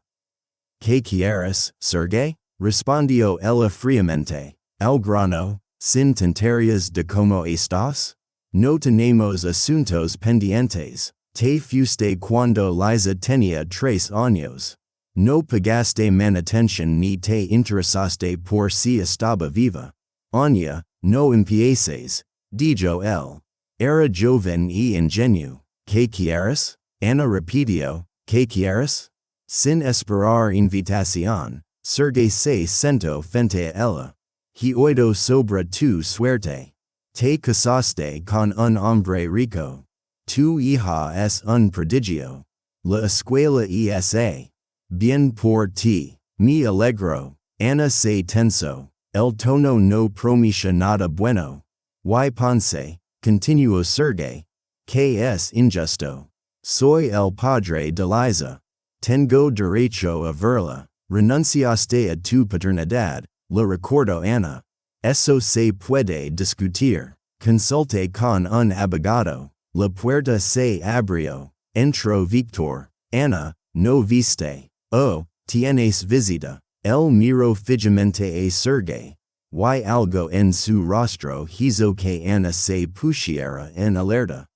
¿Qué quieres, Sergey? Respondió ella fríamente, al grano, sin tonterías de cómo estás. No tenemos asuntos pendientes. Te fuiste cuando Liza tenía 3 años. No pagaste manutención ni te interesaste por si estaba viva. Anya, no empieces, dijo él. Era joven y ingenuo. ¿Qué quieres? Ana repitió, ¿qué quieres? Sin esperar invitación, Sergey se sentó frente a ella. He oído sobre tu suerte. Te casaste con un hombre rico. Tu hija es un prodigio. La escuela esa. Bien por ti. Me alegro. Ana se tensó. El tono no prometía nada bueno. Y pensé, continuó Sergey, que es injusto. Soy el padre de Liza. Tengo derecho a verla. Renunciaste a tu paternidad, lo recuerdo Ana. Eso se puede discutir. Consulte con un abogado. La puerta se abrió. Entró Víctor. Ana, no viste. Oh, tienes visita. Él miró fijamente a Sergey. Y algo en su rostro hizo que Ana se pusiera en alerta.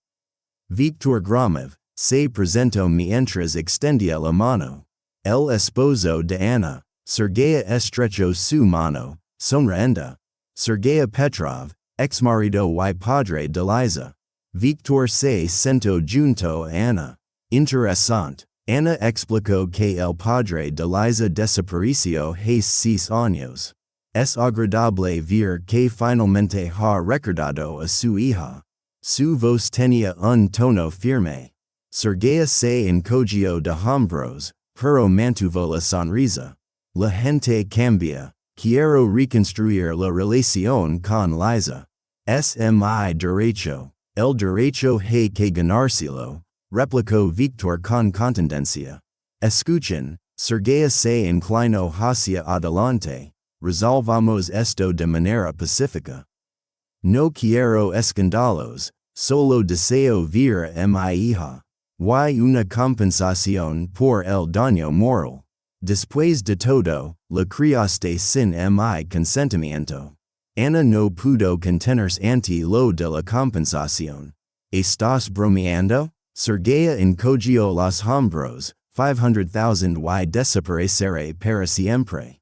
Víctor Gromov se presentó mientras extendía la mano. El esposo de Ana, Sergey estrechó su mano, sonriendo. Sergey Petrov, ex-marido y padre de Liza. Víctor se sentó junto a Ana. Interesante. Ana explicó que el padre de Liza desapareció hace 6 años. Es agradable ver que finalmente ha recordado a su hija. Su voz tenía un tono firme. Sergey se encogió de hombros, pero mantuvo la sonrisa. La gente cambia. Quiero reconstruir la relación con Liza. Es mi derecho. El derecho hay que ganárselo, replicó Víctor con contundencia. Escuchen, Sergey se inclinó hacia adelante. Resolvamos esto de manera pacífica. No quiero escándalos, solo deseo ver a mi hija. Y una compensación por el daño moral. Después de todo, la criaste sin mi consentimiento. Ana no pudo contenerse ante lo de la compensación. ¿Estás bromeando? Sergey encogió los hombros. 500,000 y desapareceré para siempre.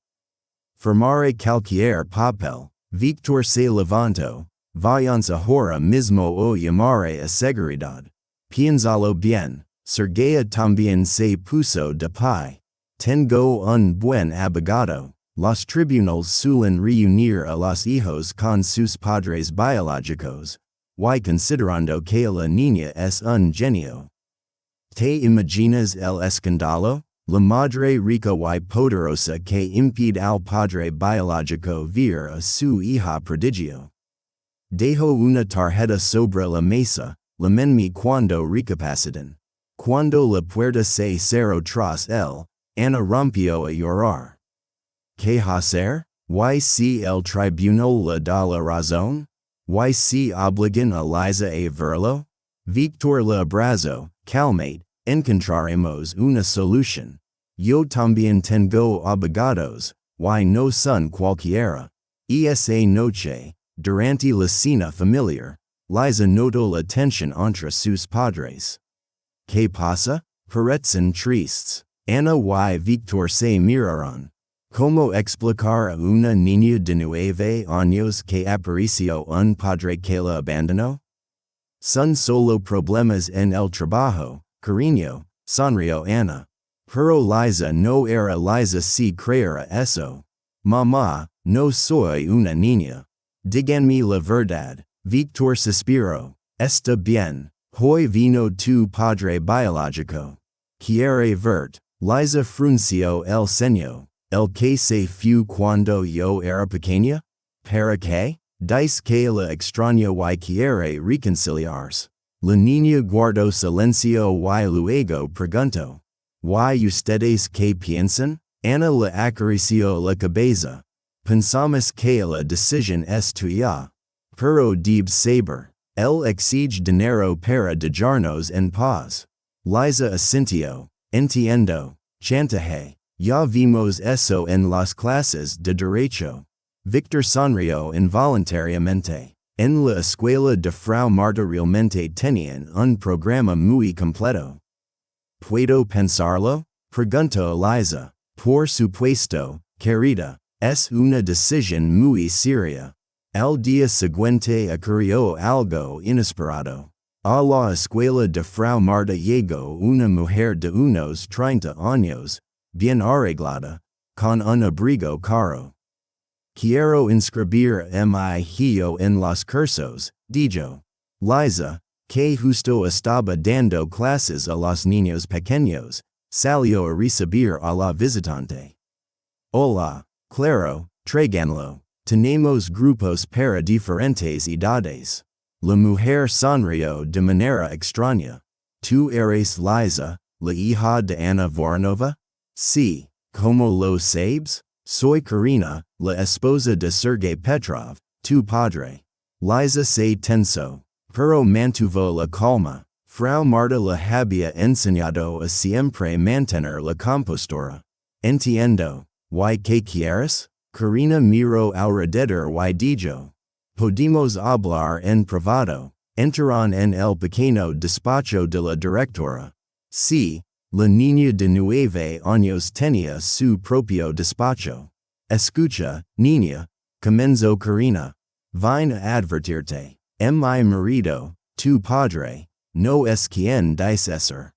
Firmaré cualquier papel. Víctor se levantó. Vayamos ahora mismo o llamaré a seguridad. Piénsalo bien. Sergey también se puso de pie. Tengo un buen abogado. Los tribunales suelen reunir a los hijos con sus padres biológicos. Y considerando que la niña es un genio. ¿Te imaginas el escándalo? La madre rica y poderosa que impide al padre biológico ver a su hija prodigio. Dejó una tarjeta sobre la mesa, llámenme cuando recapaciten. Cuando la puerta se cerró tras él, Ana rompió a llorar. ¿Qué hacer? ¿Y si el tribunal le da la razón? ¿Y si obligan a Liza a verlo? Víctor le abrazó. Calmate, encontraremos una solución. Yo también tengo abogados, y no son cualquiera. Esa noche, durante la cena familiar, Liza notó la tensión entre sus padres. ¿Qué pasa? Parecen tristes. Ana y Víctor se miraron. ¿Cómo explicar a una niña de 9 años que apareció un padre que la abandonó? Son solo problemas en el trabajo, cariño, sonrío Ana. Pero Liza no era Liza si creera eso. Mamá, no soy una niña. Díganme la verdad, Víctor suspiró. Está bien. Hoy vino tu padre biológico. Quiere verte. Liza frunció el ceño. El que se fue cuando yo era pequeña? ¿Para qué? Dice que la extraño y quiere reconciliarse. La niña guardó silencio y luego preguntó. ¿Y ustedes qué piensan? Ana le acarició la cabeza. Pensamos que la decisión es tuya. Pero debe saber. Él exige dinero para dejarnos en paz. Liza asintió. Entiendo. Chantaje. Ya vimos eso en las clases de derecho. Víctor sonrió involuntariamente. En la escuela de Frau Marta realmente tenían un programa muy completo. ¿Puedo pensarlo? Preguntó Liza. Por supuesto, querida. Es una decisión muy seria. Al día siguiente ocurrió algo inesperado. A la escuela de Frau Marta llegó una mujer de unos 30 años, bien arreglada, con un abrigo caro. Quiero inscribir a mi hijo en los cursos, dijo. Liza, que justo estaba dando clases a los niños pequeños, salió a recibir a la visitante. Hola, claro, tráiganlo. Tenemos grupos para diferentes edades. La mujer sonrió de manera extraña. ¿Tú eres Liza, la hija de Ana Voronova? Sí. ¿Cómo lo sabes? Soy Karina, la esposa de Sergei Petrov, tu padre. Liza se tensó, pero mantuvo la calma. Frau Marta le había enseñado a siempre mantener la compostura. Entiendo. ¿Y qué quieres? Karina miró alrededor y dijo. Podemos hablar en privado. Entraron en el pequeño despacho de la directora. Sí, la niña de 9 años tenía su propio despacho. Escucha, niña, comenzó Karina. Vine a advertirte. Mi marido, tu padre, no es quien dice ser.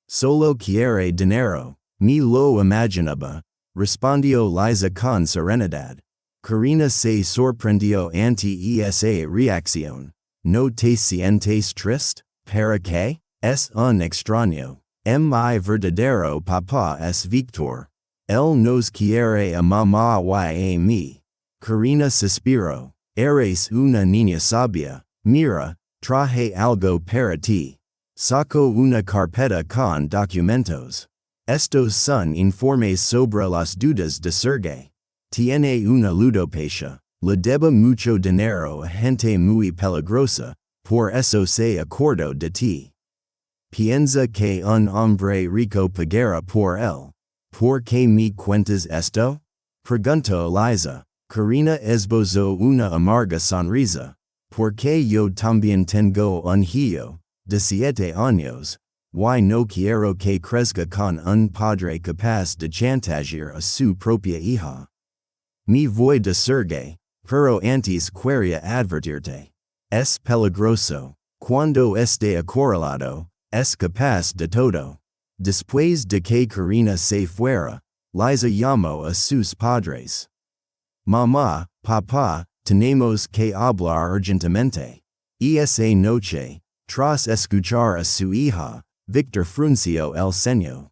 Solo quiere dinero. Me lo imaginaba, respondió Liza con serenidad. Karina se sorprendió ante esa reacción. ¿No te sientes triste? ¿Para qué? Es un extraño. Mi verdadero papá es Víctor. Él nos quiere a mamá y a mí. Karina suspiró. Eres una niña sabia. Mira, traje algo para ti. Sacó una carpeta con documentos. Estos son informes sobre las dudas de Sergei. Tiene una ludopatia. Le debe mucho dinero a gente muy peligrosa, por eso se acordó de ti. Piensa que un hombre rico pagará por él. ¿Por qué me cuentas esto? Preguntó Liza. Karina esbozó una amarga sonrisa. Porque yo también tengo un hijo, de 7 años. Y no quiero que crezca con un padre capaz de chantajear a su propia hija. Me voy de Sergei, pero antes quería advertirte. Es peligroso. Cuando esté acorralado, es capaz de todo. Después de que Karina se fuera, Liza llamó a sus padres. Mamá, papá, tenemos que hablar urgentemente. Esa noche, tras escuchar a su hija, Víctor frunció el ceño.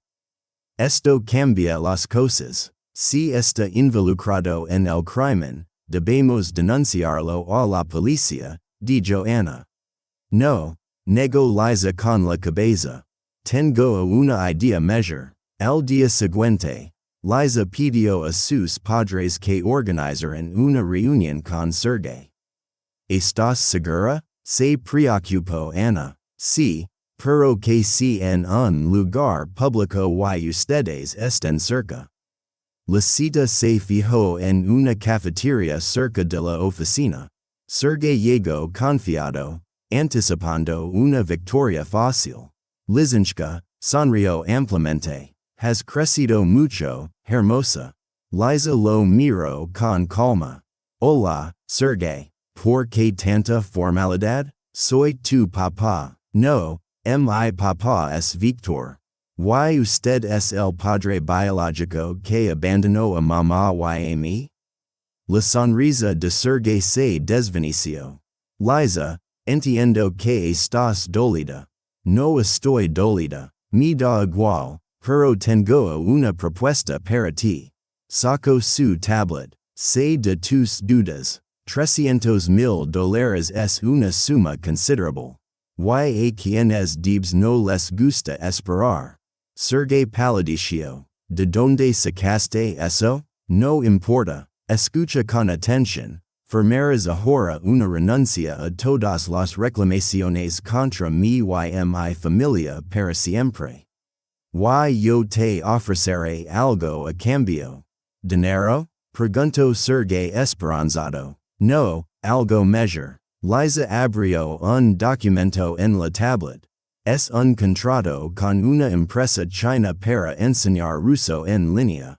Esto cambia las cosas. Si está involucrado en el crimen, debemos denunciarlo a la policía, dijo Ana. No, negó Liza con la cabeza. Tengo una idea mejor. El día siguiente, Liza pidió a sus padres que organizaran una reunión con Sergei. ¿Estás segura? Se preocupó Ana. Sí, pero que si en un lugar público y ustedes están cerca. La cita se fijó en una cafetería cerca de la oficina. Sergei llegó confiado, anticipando una victoria fácil. Lizinchka, sonrió ampliamente. Has crecido mucho, hermosa. Liza lo miró con calma. Hola, Sergei. ¿Por qué tanta formalidad? Soy tu papa, no, mi papa es Victor. Y usted es el padre biológico que abandonó a mamá y a mí? La sonrisa de Sergei se desvaneció. Liza, entiendo que estás dolida. No estoy dolida. Me da igual, pero tengo una propuesta para ti. Sacó su tablet. Sé de tus dudas. $300,000 es una suma considerable. Y a quienes debes no les gusta esperar. Sergei Paladicio. ¿De dónde sacaste eso? No importa. Escucha con atención. Firmarás ahora una renuncia a todas las reclamaciones contra mí y mi familia para siempre. Y yo te ofreceré algo a cambio. ¿Dinero? Preguntó Sergei esperanzado. No, algo mejor. Liza abrió un documento en la tablet. Es un contrato con una empresa china para enseñar ruso en línea.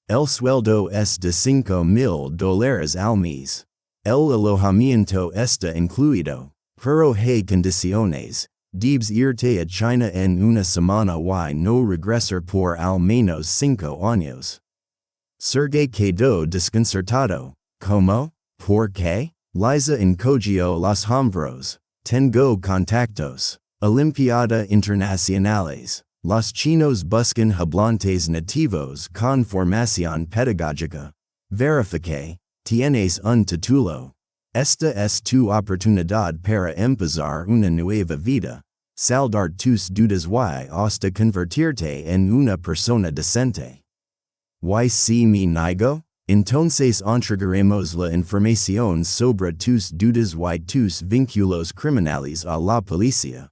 El sueldo es de $5,000 al mes. El alojamiento está incluido. Pero hay condiciones. Debes irte a China en una semana y no regresar por al menos 5 años. Sergei quedó desconcertado. ¿Cómo? ¿Por qué? Liza encogió los hombros. Tengo contactos. Olimpiada internacionales. Los chinos buscan hablantes nativos con formación pedagógica. Verifique. Tienes un título. Esta es tu oportunidad para empezar una nueva vida. Saldar tus dudas y hasta convertirte en una persona decente. ¿Y si me niego? Entonces entregaremos la información sobre tus dudas y tus vínculos criminales a la policía.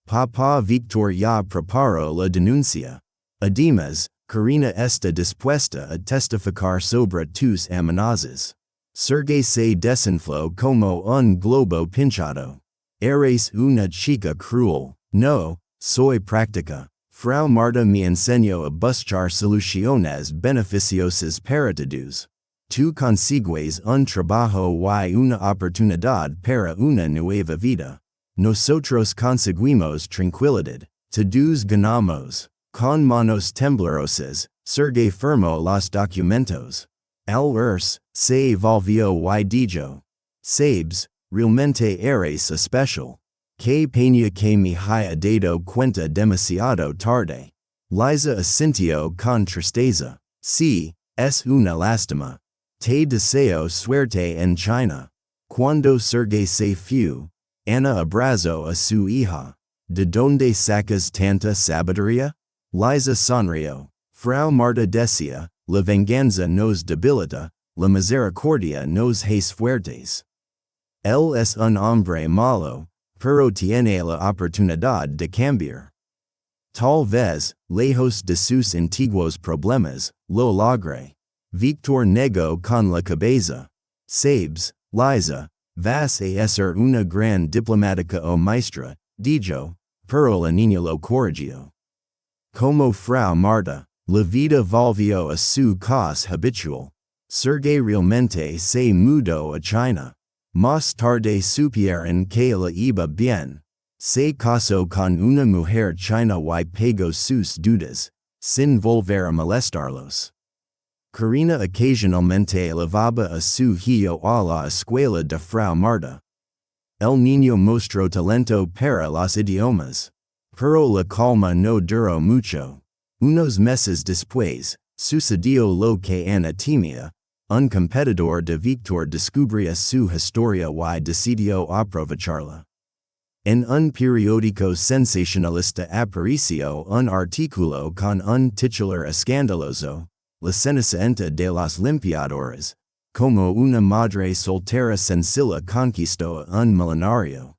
Papá Victor ya preparó la denuncia. Además, Karina está dispuesta a testificar sobre tus amenazas. Sergei se desinfló como un globo pinchado. Eres una chica cruel. No, soy práctica. Frau Marta me enseñó a buscar soluciones beneficiosas para todos. Tú consigues un trabajo y una oportunidad para una nueva vida. Nosotros conseguimos tranquilidad. Todos ganamos. Con manos temblorosas, Sergei firmó los documentos. Al se volvió y dijo. Sabes, realmente eres especial. Que pena que me haya dado cuenta demasiado tarde. Liza asintió con tristeza. Sí, es una lástima. Te deseo suerte en China. Cuando Sergei se fue, Ana abrazó a su hija. ¿De dónde sacas tanta sabiduría? Liza sonrió. Frau Marta decía, la venganza nos debilita, la misericordia nos hace fuertes. Él es un hombre malo, pero tiene la oportunidad de cambiar. Tal vez, lejos de sus antiguos problemas, lo logre. Victor negó con la cabeza. Sabes, Liza, vas a ser una gran diplomática o maestra, dijo, pero la niña lo corrigió. Como Frau Marta, la vida volvió a su causa habitual. Sergei realmente se mudó a China. Más tarde supieron que la iba bien. Se casó con una mujer china y pagó sus dudas, sin volver a molestarlos. Karina ocasionalmente llevaba a su hijo a la escuela de Frau Marta. El niño mostró talento para los idiomas. Pero la calma no duró mucho. Unos meses después, sucedió lo que Ana temía. Un competidor de Victor descubría su historia y decidió aprovecharla. En un periódico sensacionalista apareció un artículo con un titular escandaloso, La cenicienta de las limpiadoras, como una madre soltera sencilla conquistó a un millonario.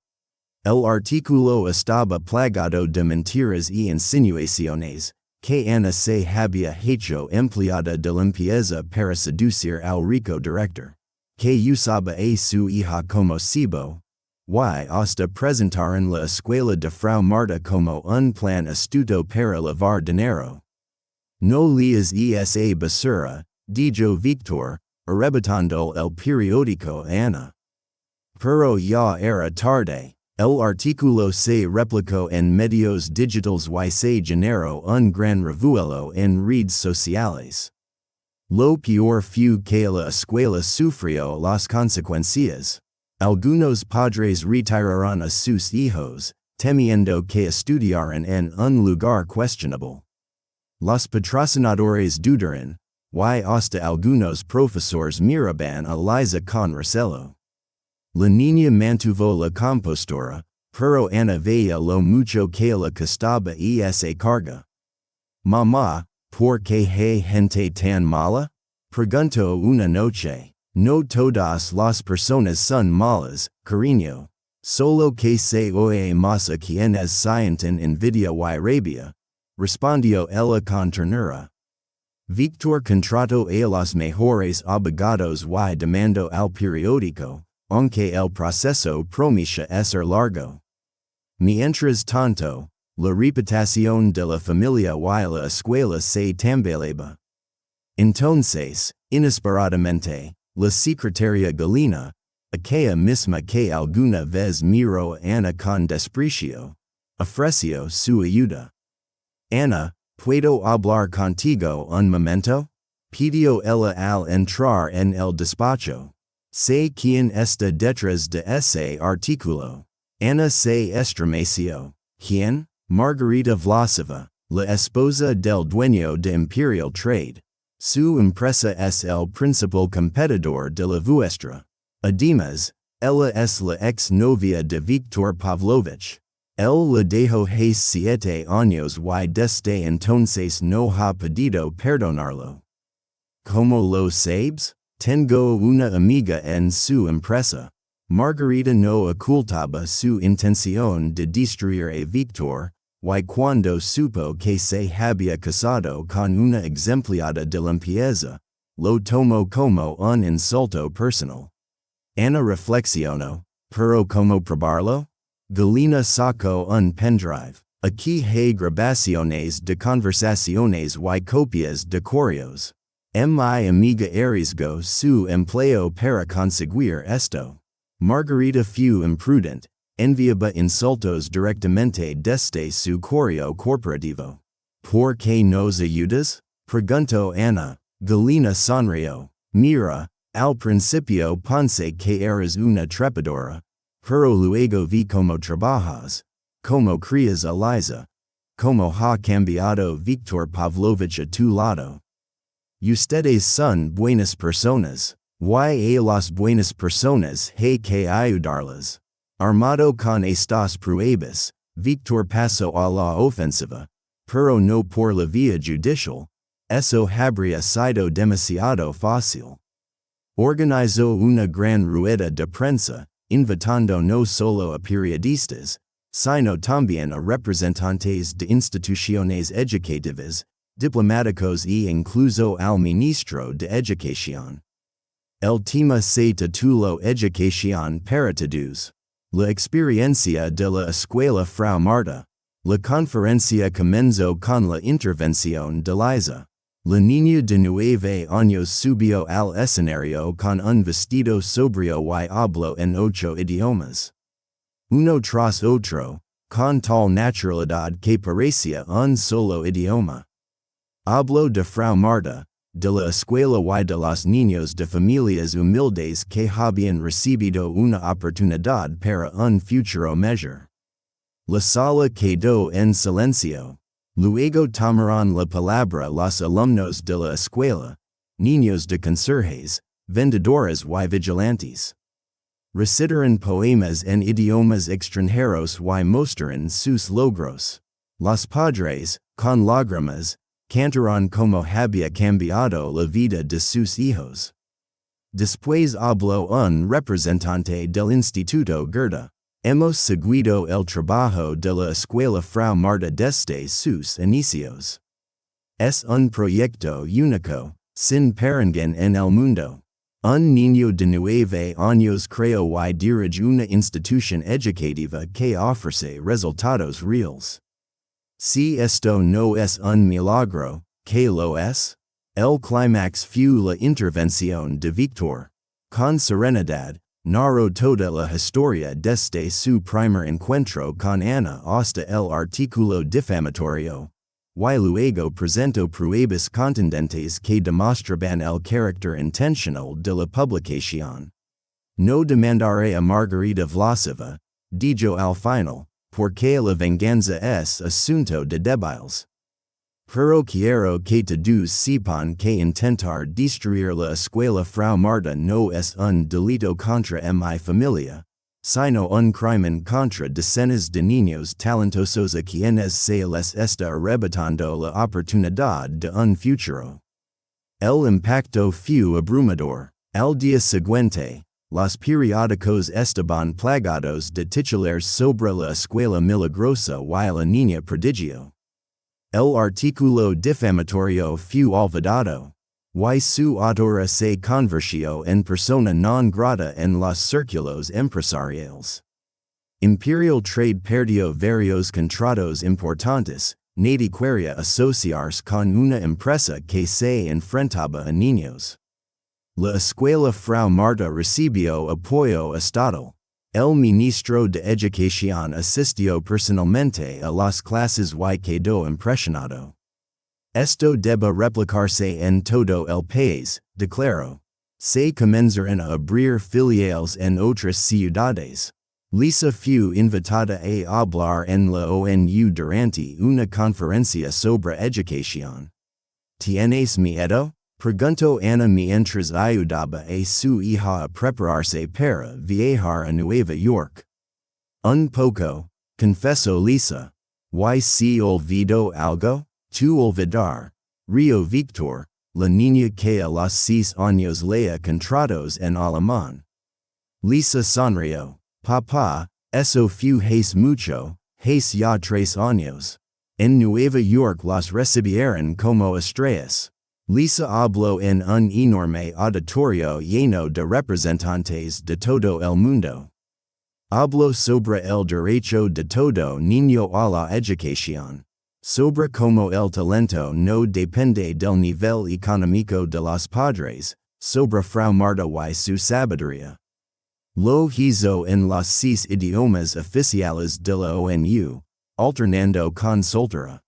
El artículo estaba plagado de mentiras y insinuaciones, que Ana se había hecho empleada de limpieza para seducir al rico director, que usaba a su hija como cebo, y hasta presentaron la escuela de Frau Marta como un plan astuto para lavar dinero. No leas esa basura, dijo Victor, arrebatando el periódico a Ana. pero ya era tarde. El artículo se replicó en medios digitales y se generó un gran revuelo en redes sociales. Lo peor fue que la escuela sufrió las consecuencias. Algunos padres retiraron a sus hijos, temiendo que estudiaran en un lugar questionable. Los patrocinadores dudaron, y hasta algunos profesores miraban a Liza con recelo. La niña mantuvo la compostura, pero Ana veía lo mucho que le costaba esa carga. Mamá, ¿por qué hay gente tan mala? Preguntó una noche. No todas las personas son malas, cariño. Solo que se oye más a quienes sienten envidia y rabia, respondió ella con ternura. Víctor contrató a los mejores abogados y demandó al periódico, aunque el proceso prometía ser largo. Mientras tanto, la reputación de la familia y la escuela se tambaleaba. Entonces, inesperadamente, la secretaria Galina, aquella misma que alguna vez miró a Ana con desprecio, ofreció su ayuda. Ana, ¿puedo hablar contigo un momento? Pidió ella al entrar en el despacho. Sé quién está detrás de ese artículo. Ana se estremeció. ¿Quién? Margarita Vlasova, la esposa del dueño de Imperial Trade. Su empresa es el principal competidor de la vuestra. Además, ella es la ex-novia de Víctor Pavlovich. Él la dejó hace 7 años y desde entonces no ha podido perdonarlo. ¿Cómo lo sabes? Tengo una amiga en su empresa. Margarita no ocultaba su intención de destruir a Víctor, y cuando supo que se había casado con una exempleada de limpieza, lo tomó como un insulto personal. Ana reflexionó, pero ¿cómo probarlo? Galina sacó un pendrive. Aquí hay grabaciones de conversaciones y copias de correos. Mi amiga arriesgó su empleo para conseguir esto. Margarita fue imprudent, enviaba insultos directamente desde su correo corporativo. ¿Por qué nos ayudas? Preguntó Ana. Galina sonrió. Mira, al principio pensé que eras una trepadora, pero luego vi cómo trabajas, cómo crías a Liza, cómo ha cambiado Víctor Pavlovich a tu lado. Ustedes son buenas personas. Y a las buenas personas hay que ayudarlas. Armado con estas pruebas, Víctor pasó a la ofensiva, pero no por la vía judicial. Eso habría sido demasiado fácil. Organizó una gran rueda de prensa, invitando no solo a periodistas, sino también a representantes de instituciones educativas, diplomáticos e incluso al ministro de Educación. El tema se tituló Educación para Todos. La experiencia de la escuela Frau Marta. La conferencia comenzó con la intervención de Liza. La niña de 9 años subió al escenario con un vestido sobrio y habló en 8 idiomas. Uno tras otro, con tal naturalidad que parecía un solo idioma. Habló de Frau Marta, de la escuela y de los niños de familias humildes que habían recibido una oportunidad para un futuro mejor. La sala quedó en silencio. Luego tomaron la palabra los alumnos de la escuela, niños de conserjes, vendedores y vigilantes. Recitaron poemas en idiomas extranjeros y mostraron sus logros. Los padres, con lágrimas, cantaron como había cambiado la vida de sus hijos. Después habló un representante del Instituto Goethe. Hemos seguido el trabajo de la escuela Frau Marta desde sus inicios. Es un proyecto único, sin parangón en el mundo. Un niño de 9 años creó y dirige una institución educativa que ofrece resultados reales. Si esto no es un milagro, ¿qué lo es? El clímax fue la intervención de Víctor. Con serenidad, Narro toda la historia desde su primer encuentro con Ana hasta el artículo difamatorio, y luego presento pruebas contundentes que demostraban el carácter intencional de la publicación. No demandaré a Margarita Vlasova, dijo al final, porque la venganza es asunto de débiles. Pero quiero que todos sepan que intentar destruir la escuela Frau Marta no es un delito contra mi familia, sino un crimen contra decenas de niños talentosos a quienes se les está arrebatando la oportunidad de un futuro. El impacto fue abrumador. Al día siguiente, los periódicos estaban plagados de titulares sobre la escuela milagrosa y la niña prodigio. El artículo difamatorio fue olvidado, y su autora se convirtió en persona non grata en los círculos empresariales. Imperial Trade perdió varios contratos importantes, nadie quería asociarse con una empresa que se enfrentaba a niños. La escuela Frau Marta recibió apoyo estatal. El ministro de Educación asistió personalmente a las clases y quedó impresionado. Esto debe replicarse en todo el país, declaró. Se comenzarán a abrir filiales en otras ciudades. Lisa fue invitada a hablar en la ONU durante una conferencia sobre educación. ¿Tienes miedo? Preguntó Ana mientras ayudaba a su hija a prepararse para viajar a Nueva York. Un poco, confesó Lisa. ¿Y si olvidó algo? Tu olvidar, Rio Victor, la niña que a los 6 años leía contratos en alemán. Lisa sonrió. Papá, eso fue hace mucho, hace ya 3 años. En Nueva York los recibieron como estrellas. Lisa habló en un enorme auditorio lleno de representantes de todo el mundo. Habló sobre el derecho de todo niño a la educación, sobre cómo el talento no depende del nivel económico de los padres, sobre Frau Marta y su sabiduría. Lo hizo en los 6 idiomas oficiales de la ONU, alternando con soltera.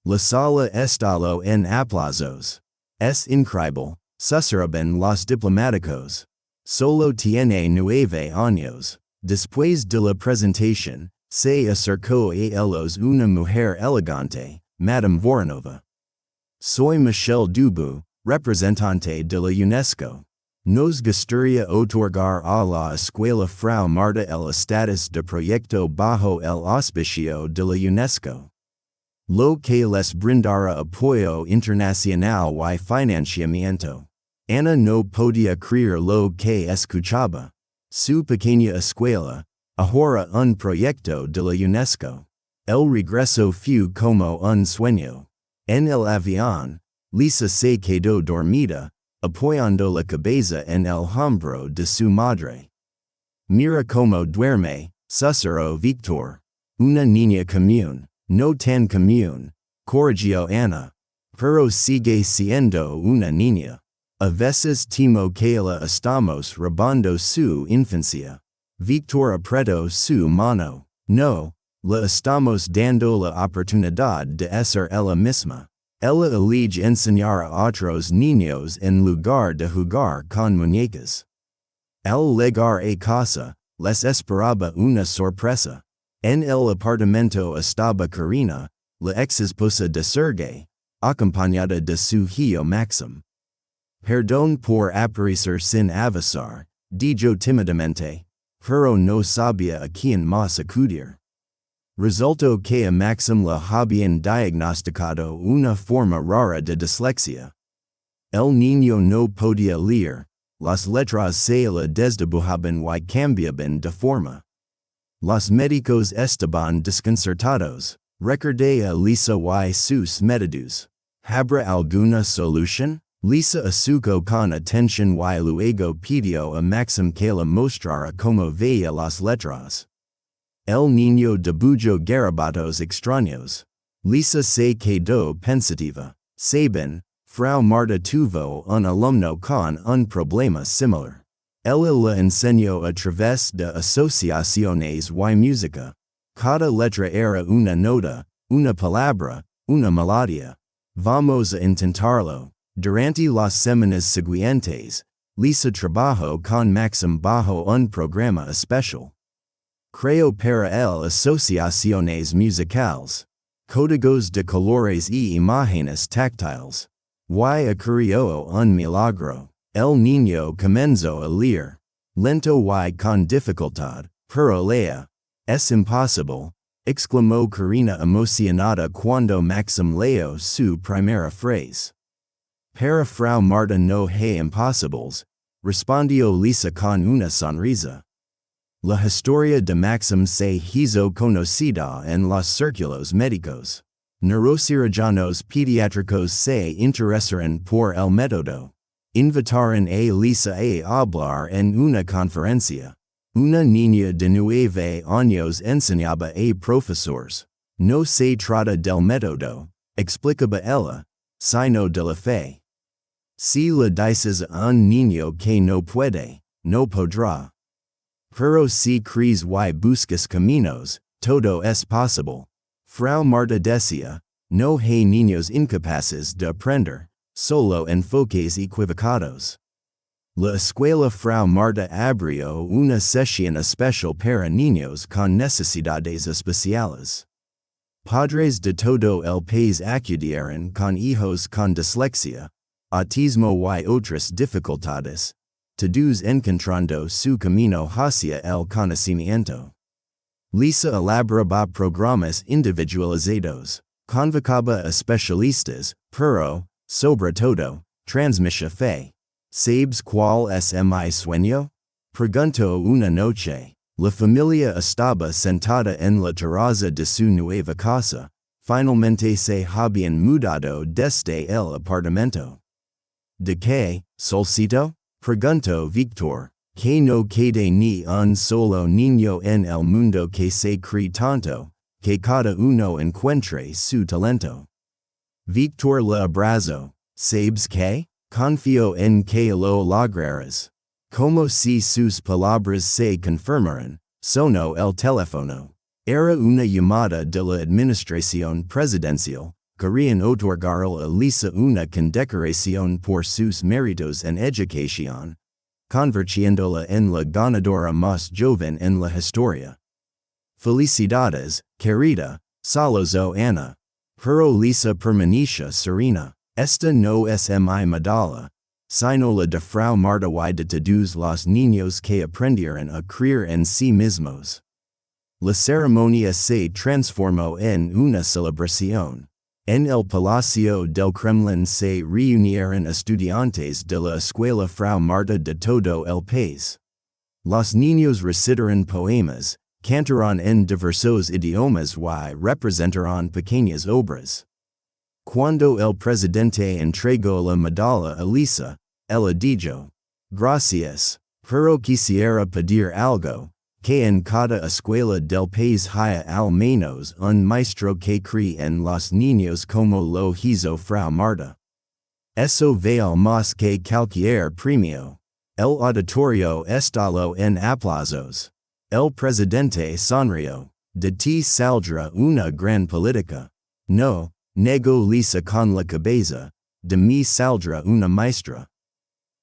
La sala estalló en aplausos. Es increíble, susurraban los diplomáticos. Solo tiene 9 años. Después de la presentación, se acercó a ellos una mujer elegante, Madame Voronova. Soy Michelle Dubu, representante de la UNESCO. Nos gustaría otorgar a la escuela Frau Marta el estatus de proyecto bajo el auspicio de la UNESCO. Lo que les brindará apoyo internacional y financiamiento. Ana no podía creer lo que escuchaba. Su pequeña escuela, ahora un proyecto de la UNESCO. El regreso fue como un sueño. En el avión, Lisa se quedó dormida, apoyando la cabeza en el hombro de su madre. Mira cómo duerme, susurró Victor. Una niña común. No tan común, corrigió Ana, pero sigue siendo una niña. A veces temo que la estamos robando su infancia. Victor apretó su mano. No, le estamos dando la oportunidad de ser ella misma. Ella elige enseñar a otros niños en lugar de jugar con muñecas. Al llegar a casa, les esperaba una sorpresa. En el apartamento estaba Karina, la ex esposa de Sergei, acompañada de su hijo Maxim. Perdón por aparecer sin avisar, dijo tímidamente, pero no sabía a quién más acudir. Resultó que a Maxim le habían diagnosticado una forma rara de dislexia. El niño no podía leer, las letras se le desdibujaban y cambiaban de forma. Los médicos estaban desconcertados. Recordé a Lisa y sus métodos. ¿Habrá alguna solución? Lisa escuchó con atención y luego pidió a Maxim que le mostrara cómo veía las letras. El niño dibujó garabatos extraños. Lisa se quedó pensativa. Saben, Frau Marta tuvo un alumno con un problema similar. Ella le enseñó a través de asociaciones y música. Cada letra era una nota, una palabra, una melodía. Vamos a intentarlo. Durante las semanas siguientes, Lisa trabajó con Maxim bajo un programa especial. Creó para él asociaciones musicales, códigos de colores y imágenes táctiles. Y ocurrió un milagro. El niño comenzó a leer, lento y con dificultad, pero lea. Es imposible, exclamó Karina emocionada cuando Maxim leyó su primera frase. Para Frau Marta no hay imposibles, respondió Lisa con una sonrisa. La historia de Maxim se hizo conocida en los círculos médicos. Neurocirujanos pediátricos se interesaron por el método. Invitaron a Lisa a hablar en una conferencia. Una niña de 9 años enseñaba a profesores. No se trata del método, explicaba ella, sino de la fe. Si le dices a un niño que no puede, no podrá. Pero si crees y buscas caminos, todo es posible. Frau Marta decía, no hay niños incapaces de aprender, solo enfoques equivocados. La escuela Frau Marta abrió una sesión especial para niños con necesidades especiales. Padres de todo el país acudieron con hijos con dislexia, autismo y otras dificultades, todos encontrando su camino hacia el conocimiento. Lisa elaboraba programas individualizados, convocaba a especialistas, pero, sobre todo, transmitía fe. ¿Sabes cuál es mi sueño? Preguntó una noche. La familia estaba sentada en la terraza de su nueva casa. Finalmente se habían mudado desde el apartamento. ¿De qué, solcito? Preguntó Víctor. Que no quede ni un solo niño en el mundo que se cree tanto, que cada uno encuentre su talento. Víctor le abrazó. ¿Sabes qué? Confío en que lo lograrás. Como si sus palabras se confirmaran, sonó el teléfono. Era una llamada de la administración presidencial. Querían otorgarle a Lisa una condecoración por sus méritos en educación, convirtiéndola en la ganadora más joven en la historia. Felicidades, querida, saludó Ana. Pero Lisa permanecía serena. Esta no es mi medalla, sino la de Frau Marta y de todos los niños que aprendieron a creer en sí mismos. La ceremonia se transformó en una celebración. En el Palacio del Kremlin se reunieron estudiantes de la escuela Frau Marta de todo el país. Los niños recitaron poemas, cantaron en diversos idiomas y representaron pequeñas obras. Cuando el presidente entregó la medalla a Lisa, ella dijo, gracias, pero quisiera pedir algo, que en cada escuela del país haya al menos un maestro que cree en los niños como lo hizo Frau Marta. Eso vale más que cualquier premio. El auditorio estalló en aplausos. El presidente sonrió. De ti saldrá una gran política. No, negó Lisa con la cabeza, de mí saldrá una maestra.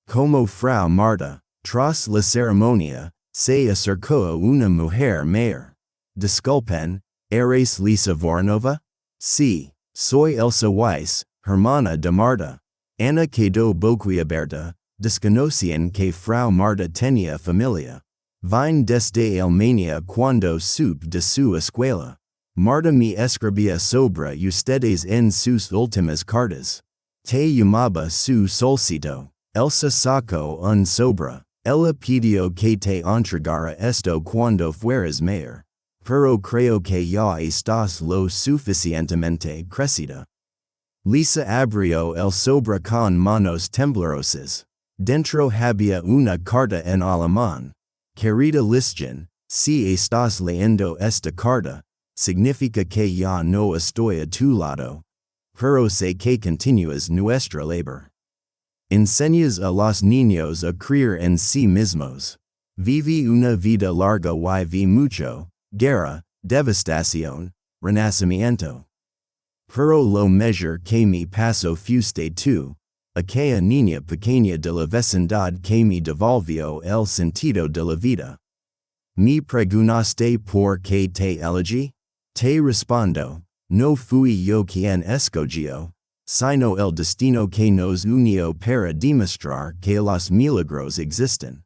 Como Frau Marta, tras la ceremonia, se acercó una mujer mayor. Disculpen, ¿eres Lisa Voronova? Sí, soy Elsa Weiss, hermana de Marta. Ana quedó boquiabierta, desconocían que Frau Marta tenía familia. Vine desde Alemania cuando supe de su escuela. Marta me escribía sobre ustedes en sus últimas cartas. Te llamaba su solcito. Elsa sacó un sobre. Ella pidió que te entregara esto cuando fueras mayor. Pero creo que ya estás lo suficientemente crecida. Lisa abrió el sobre con manos temblorosas. Dentro había una carta en alemán. Querida Listian, si estás leyendo esta carta, significa que ya no estoy a tu lado, pero sé que continúas nuestra labor. Enseñas a los niños a creer en sí mismos. Vive una vida larga y vi mucho, guerra, devastación, renacimiento. Pero lo mejor que me pasó fuiste tú, aquella niña pequeña de la vecindad que me devolvió el sentido de la vida. Me preguntaste por qué te elegí? Te respondo, no fui yo quien escogió, sino el destino que nos unió para demostrar que los milagros existen.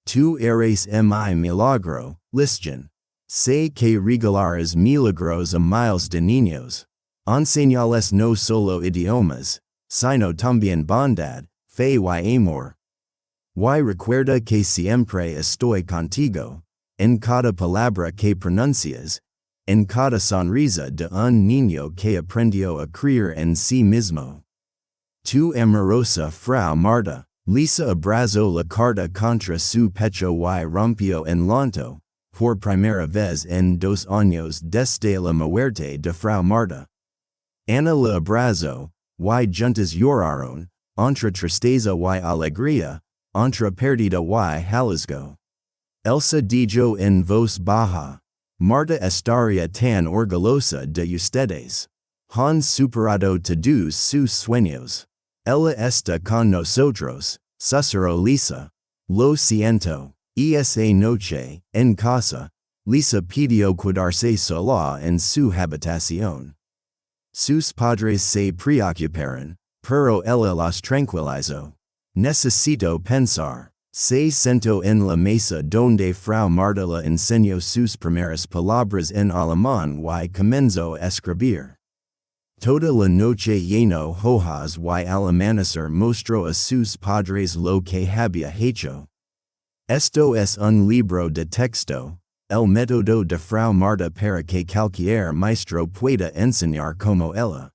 Tú eres mi milagro, lección. Sé que regalarás milagros a miles de niños. Enseñales no solo idiomas, sino también bondad, fe y amor. Y recuerda que siempre estoy contigo, en cada palabra que pronuncias, en cada sonrisa de un niño que aprendió a creer en sí mismo. Tu amorosa Frau Marta, Lisa abrazó la carta contra su pecho y rompió en llanto, por primera vez en 2 años desde la muerte de Frau Marta. Ana la abrazó, y juntas lloraron, entre tristeza y alegría, entre pérdida y hallazgo. Elsa dijo en voz baja, Marta estaría tan orgullosa de ustedes. Han superado todos sus sueños. Ella está con nosotros, susurró Lisa. Lo siento. Esa noche, en casa, Lisa pidió quedarse sola en su habitación. Sus padres se preocuparon, pero ella los tranquilizó. Necesito pensar. Se sentó en la mesa donde Frau Marta le enseñó sus primeras palabras en alemán y comenzó a escribir. Toda la noche llenó hojas y al amanecer mostró a sus padres lo que había hecho. Esto es un libro de texto, el método de Frau Marta para que cualquier maestro pueda enseñar como ella.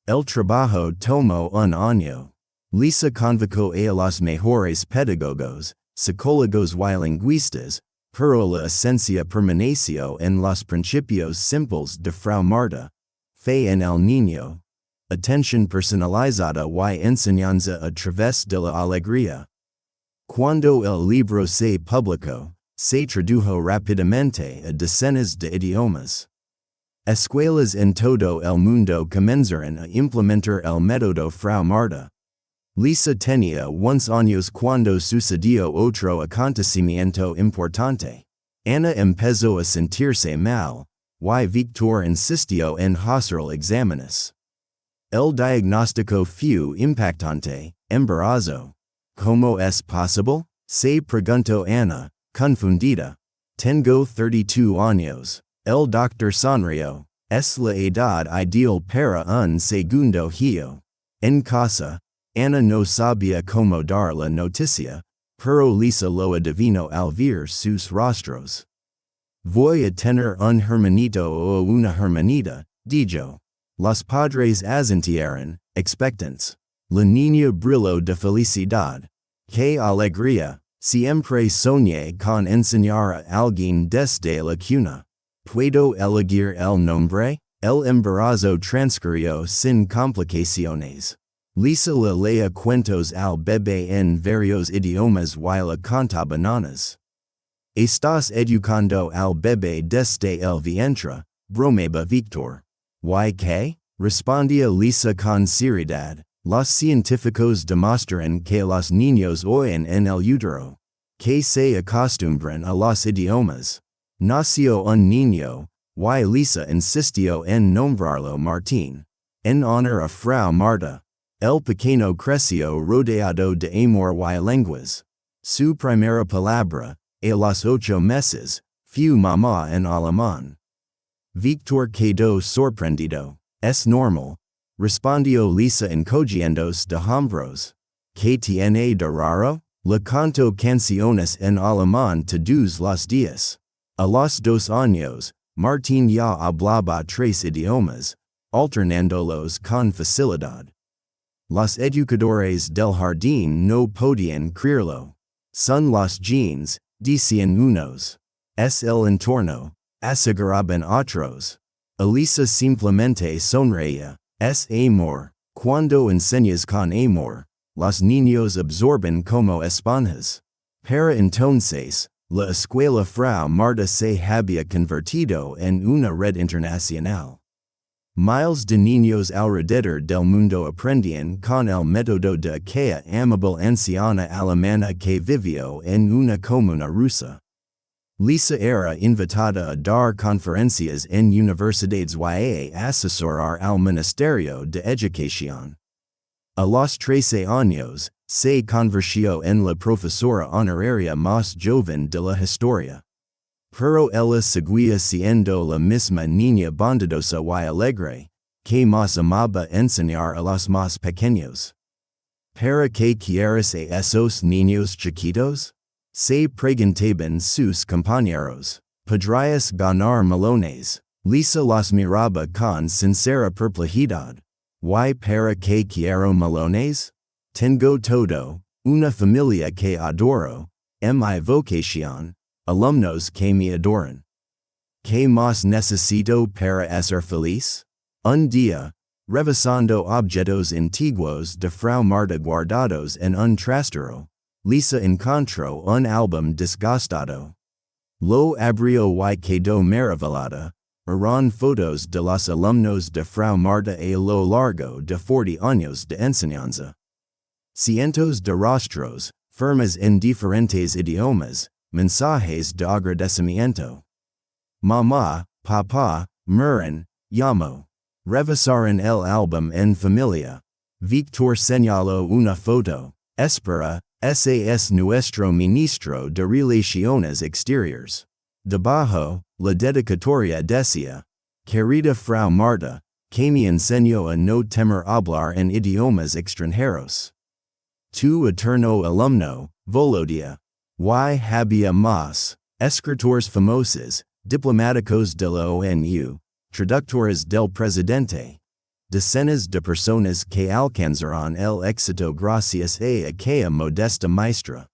El trabajo tomó un año. Lisa convocó a los mejores pedagogos, psicólogos y lingüistas, pero la esencia permaneció en los principios simples de Frau Marta, fe en el niño, atención personalizada y enseñanza a través de la alegría. Cuando el libro se publicó, se tradujo rápidamente a decenas de idiomas. Escuelas en todo el mundo comenzaron a implementar el método Frau Marta. Lisa tenía 11 años cuando sucedió otro acontecimiento importante. Ana empezó a sentirse mal, y Víctor insistió en hacer exámenes. El diagnóstico fue impactante, embarazo. ¿Cómo es posible? Se preguntó Ana, confundida. Tengo 32 años. El doctor sonrió. Es la edad ideal para un segundo hijo. En casa, Ana no sabía cómo dar la noticia, pero Lisa lo adivinó al ver sus rostros. Voy a tener un hermanito o una hermanita, dijo. Los padres asintieron, expectantes. La niña brilló de felicidad. ¡Qué alegría! Siempre soñé con enseñar a alguien desde la cuna. ¿Puedo elegir el nombre? El embarazo transcurrió sin complicaciones. Lisa le leía cuentos al bebé en varios idiomas y le cantaba bananas. ¿Estás educando al bebé desde el vientre? Bromeaba Víctor. ¿Y qué? Respondía Lisa con seriedad. Los científicos demuestran que los niños oyen en el útero, que se acostumbran a los idiomas. Nació un niño, y Lisa insistió en nombrarlo Martín, en honor a Frau Marta. El pequeño creció rodeado de amor y lenguas. Su primera palabra, a los 8 meses, fue mamá en alemán. Víctor quedó sorprendido. Es normal, respondió Lisa encogiéndose de hombros. ¿Qué tiene de raro? Le canto canciones en alemán todos los días. A los 2 años, Martín ya hablaba 3 idiomas, alternándolos con facilidad. Los educadores del jardín no podían creerlo. Son los genes, decían unos. Es el entorno, aseguraban otros. Elisa simplemente sonreía. Es amor. Cuando enseñas con amor, los niños absorben como esponjas. Para entonces, la escuela Frau Marta se había convertido en una red internacional. Miles de niños alrededor del mundo aprendían con el método de aquella amable anciana alemana que vivió en una comuna rusa. Lisa era invitada a dar conferencias en universidades y a asesorar al Ministerio de Educación. A los 13 años, se convirtió en la profesora honoraria más joven de la historia. Pero ella seguía siendo la misma niña bondadosa y alegre, que más amaba enseñar a los más pequeños. ¿Para qué quieres a esos niños chiquitos? Se preguntaban sus compañeros. ¿Podrías ganar melones? Lisa los miraba con sincera perplejidad. ¿Y para qué quiero melones? Tengo todo, una familia que adoro, mi vocación, alumnos que me adoran. ¿Qué más necesito para ser feliz? Un día, revisando objetos antiguos de Frau Marta guardados en un trastero, Lisa encontró un álbum desgastado. Lo abrió y quedó maravillada. Eran fotos de los alumnos de Frau Marta a lo largo de 40 años de enseñanza. Cientos de rostros, firmas en diferentes idiomas, mensajes de agradecimiento. Mamá, papá, miren, llamo. Revisaron el álbum en familia. Víctor señaló una foto. Espera, ese es nuestro ministro de Relaciones Exteriores. Debajo, la dedicatoria decía: Querida Frau Marta, que me enseñó a no temer hablar en idiomas extranjeros. Tu eterno alumno, Volodya. Y había más, escritores famosos, diplomáticos de la ONU, traductores del presidente. Decenas de personas que alcanzaron el éxito gracias a aquella modesta maestra.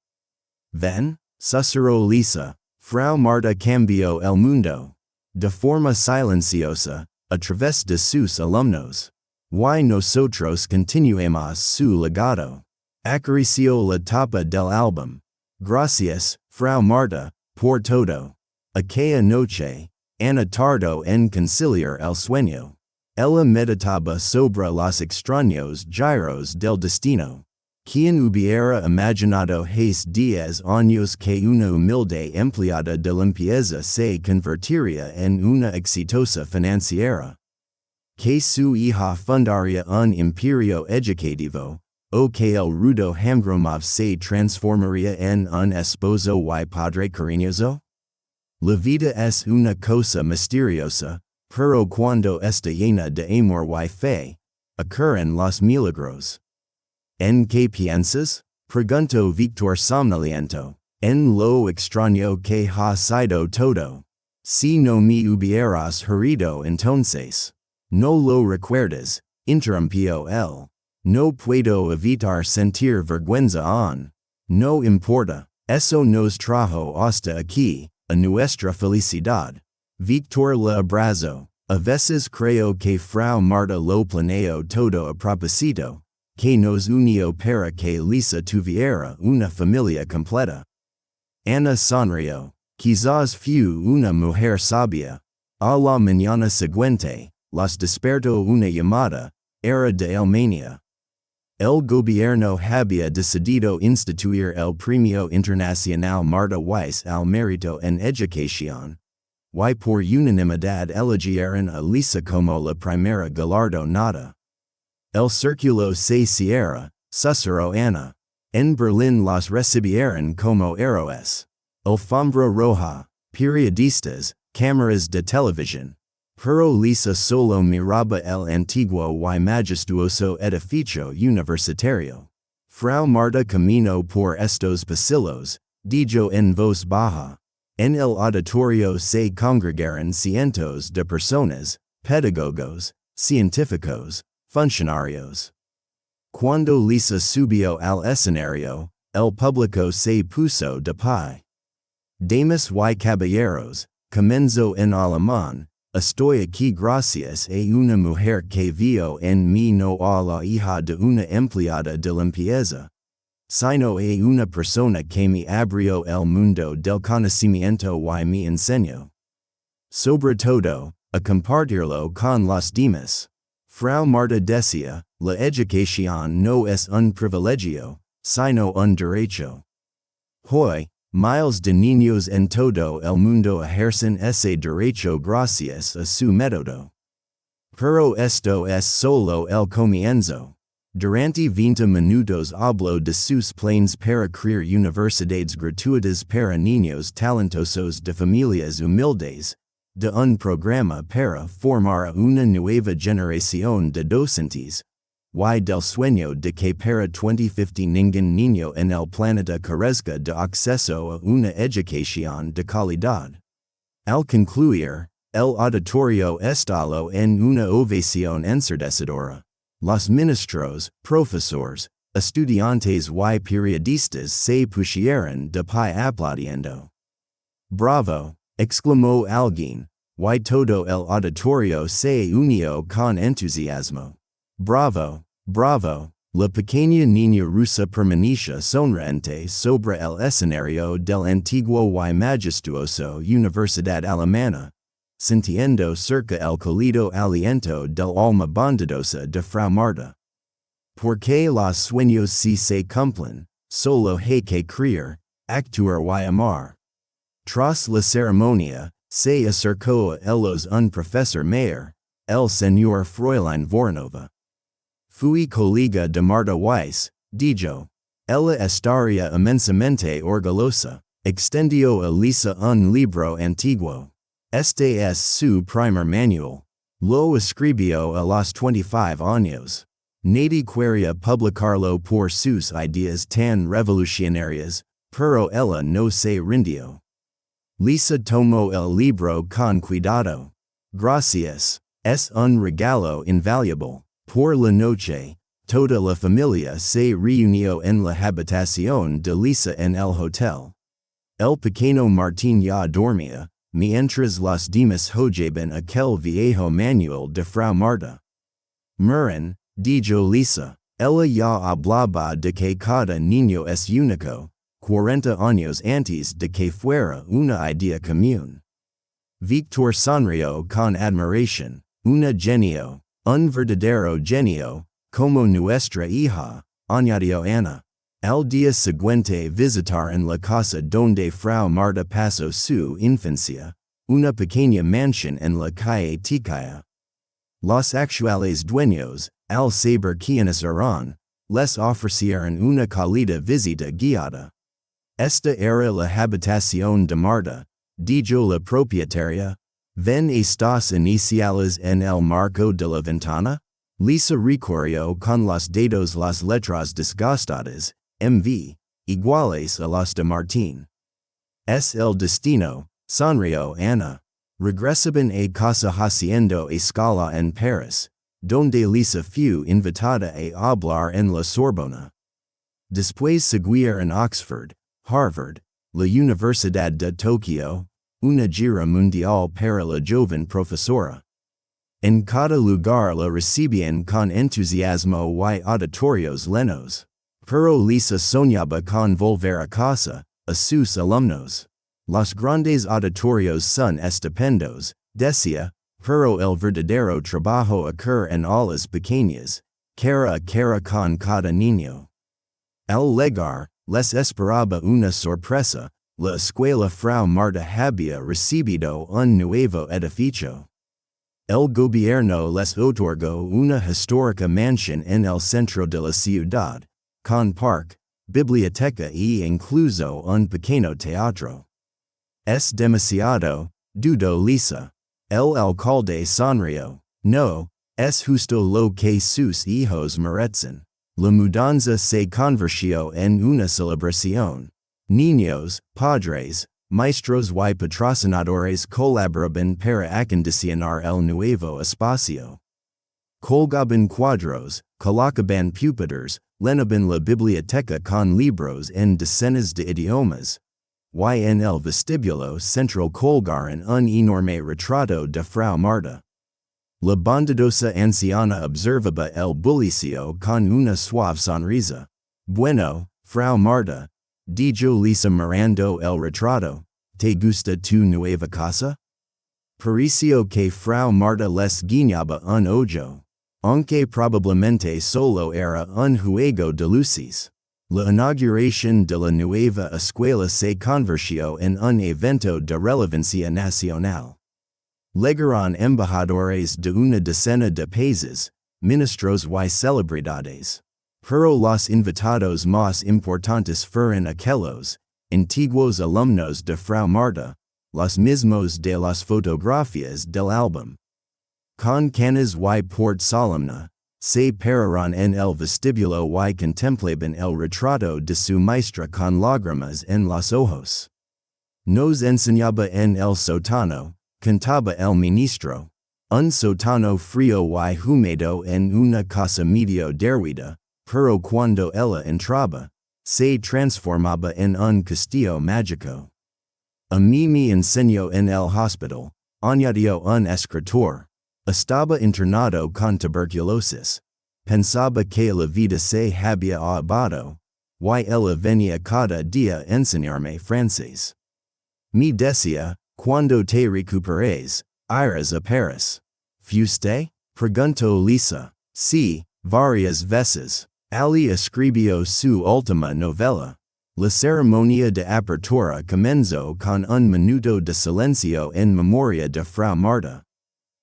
Ven, susurró Lisa, Frau Marta cambió el mundo. De forma silenciosa, a través de sus alumnos. Y nosotros continuemos su legado. Acarició la tapa del álbum. Gracias, Frau Marta, por todo. Aquella noche, Ana tardó en conciliar el sueño. Ella meditaba sobre los extraños giros del destino. ¿Quién hubiera imaginado hace 10 años que una humilde empleada de limpieza se convertiría en una exitosa financiera? Que su hija fundaría un imperio educativo, o que el rudo Hamgromov se transformaría en un esposo y padre cariñoso? La vida es una cosa misteriosa. Pero cuando está llena de amor y fe, ocurren los milagros. ¿En qué piensas? Preguntó Víctor somnoliento. En lo extraño que ha sido todo. Si no me hubieras herido entonces. No lo recuerdas, interrumpió él. No puedo evitar sentir vergüenza aún. No importa, eso nos trajo hasta aquí, a nuestra felicidad. Víctor le abrazó. A veces creo que Frau Marta lo planeó todo a propósito, que nos unió para que Lisa tuviera una familia completa. Ana sonrió. Quizás fue una mujer sabia. A la mañana siguiente, los despertó una llamada. Era de Alemania. El gobierno había decidido instituir el Premio Internacional Marta Weiss al Mérito en Educación. Y por unanimidad eligieron a Lisa como la primera galardonada. El círculo se cierra, susurró Ana. En Berlín los recibieron como héroes. Alfombra roja, periodistas, cámaras de televisión. Pero Lisa solo miraba el antiguo y majestuoso edificio universitario. Frau Marta caminó por estos pasillos, dijo en voz baja. En el auditorio se congregaron cientos de personas, pedagogos, científicos, funcionarios. Cuando Lisa subió al escenario, el público se puso de pie. Damas y caballeros, comenzó en alemán, Estoy aquí gracias a una mujer que vio en mí no a la hija de una empleada de limpieza, sino a una persona que me abrió el mundo del conocimiento y me enseñó, sobre todo, a compartirlo con los demás. Frau Marta decía, la educación no es un privilegio, sino un derecho. Hoy, miles de niños en todo el mundo ejercen ese derecho gracias a su método. Pero esto es solo el comienzo. Durante 20 minutos hablo de sus planes para crear universidades gratuitas para niños talentosos de familias humildes, de un programa para formar a una nueva generación de docentes, y del sueño de que para 2050 ningún niño en el planeta carezca de acceso a una educación de calidad. Al concluir, el auditorio estalló en una ovación ensordecedora. Los ministros, profesores, estudiantes y periodistas se pusieron de pie aplaudiendo. «Bravo», exclamó alguien, y todo el auditorio se unió con entusiasmo. «Bravo, bravo», la pequeña niña rusa permanecía sonriente sobre el escenario del antiguo y majestuoso Universidad Alemana, sintiendo cerca el cálido aliento del alma bondadosa de Frau Marta. Porque los sueños si se cumplen, solo hay que creer, actuar y amar. Tras la ceremonia, se acercó a ellos un profesor mayor, el señor Fräulein Voronova. Fui colega de Marta Weiss, dijo. Ella estaría inmensamente orgullosa, extendió a Lisa un libro antiguo. Este es su primer manual. Lo escribió a los 25 años. Nadie quería publicarlo por sus ideas tan revolucionarias, pero ella no se rindió. Lisa tomó el libro con cuidado. Gracias, es un regalo invaluable. Por la noche, toda la familia se reunió en la habitación de Lisa en el hotel. El pequeño Martín ya dormía, mientras los demás hojaban aquel viejo manual de Frau Marta. Miren, dijo Lisa, ella ya hablaba de que cada niño es único, 40 años antes de que fuera una idea común. Víctor sonrió con admiración, una genio, un verdadero genio, como nuestra hija, añadió Ana. Al día siguiente visitaron la casa donde Frau Marta pasó su infancia, una pequeña mansión en la calle Ticaya. Los actuales dueños, al saber quiénes eran, les ofrecieron una cálida visita guiada. Esta era la habitación de Marta, dijo la propietaria. ¿Ven estas iniciales en el marco de la ventana? Lisa recorrió con los dedos las letras desgastadas, MV, iguales a las de Martín. Es el destino, sonrió Ana. Regresaban a casa haciendo escala en París, donde Lisa fue invitada a hablar en la Sorbona. Después seguir en Oxford, Harvard, la Universidad de Tokio, una gira mundial para la joven profesora. En cada lugar la recibían con entusiasmo y auditorios llenos. Pero Lisa soñaba con volver a casa, a sus alumnos. Los grandes auditorios son estupendos, decía, pero el verdadero trabajo ocurre en aulas pequeñas, cara a cara con cada niño. Al llegar, les esperaba una sorpresa. La escuela Frau Marta había recibido un nuevo edificio. El gobierno les otorgó una histórica mansión en el centro de la ciudad, con parque, biblioteca y incluso un pequeño teatro. Es demasiado, dudó Lisa. El alcalde sonrió. No, es justo lo que sus hijos merecen. La mudanza se convirtió en una celebración. Niños, padres, maestros y patrocinadores colaboraban para acondicionar el nuevo espacio. Colgaban cuadros, colocaban pupitres, llenaban la biblioteca con libros en decenas de idiomas. y en el vestibulo central colgaron un enorme retrato de Frau Marta. La bondadosa anciana observaba el bullicio con una suave sonrisa. Bueno, Frau Marta, dijo Lisa mirando el retrato, ¿te gusta tu nueva casa? Pareció que Frau Marta les guiñaba un ojo, aunque probablemente solo era un juego de luces. La inauguración de la nueva escuela se convirtió en un evento de relevancia nacional. Llegaron embajadores de una decena de países, ministros y celebridades. Pero los invitados más importantes fueron aquellos, antiguos alumnos de Frau Marta, los mismos de las fotografías del álbum. Con canas y port solemne, se pararon en el vestibulo y contemplaban el retrato de su maestra con lágrimas en los ojos. Nos enseñaba en el sótano, cantaba el ministro, un sótano frío y húmedo en una casa medio derruida, pero cuando ella entraba, se transformaba en un castillo mágico. A mí me enseñó en el hospital, añadió un escritor. Estaba internado con tuberculosis. Pensaba que la vida se había acabado, y ella venía cada día a enseñarme francés. Me decía, cuando te recuperes, irás a Paris. ¿Fuiste? Preguntó Lisa. Sí, varias veces. Ali escribió su última novela. La ceremonia de apertura comenzó con un minuto de silencio en memoria de Frau Marta.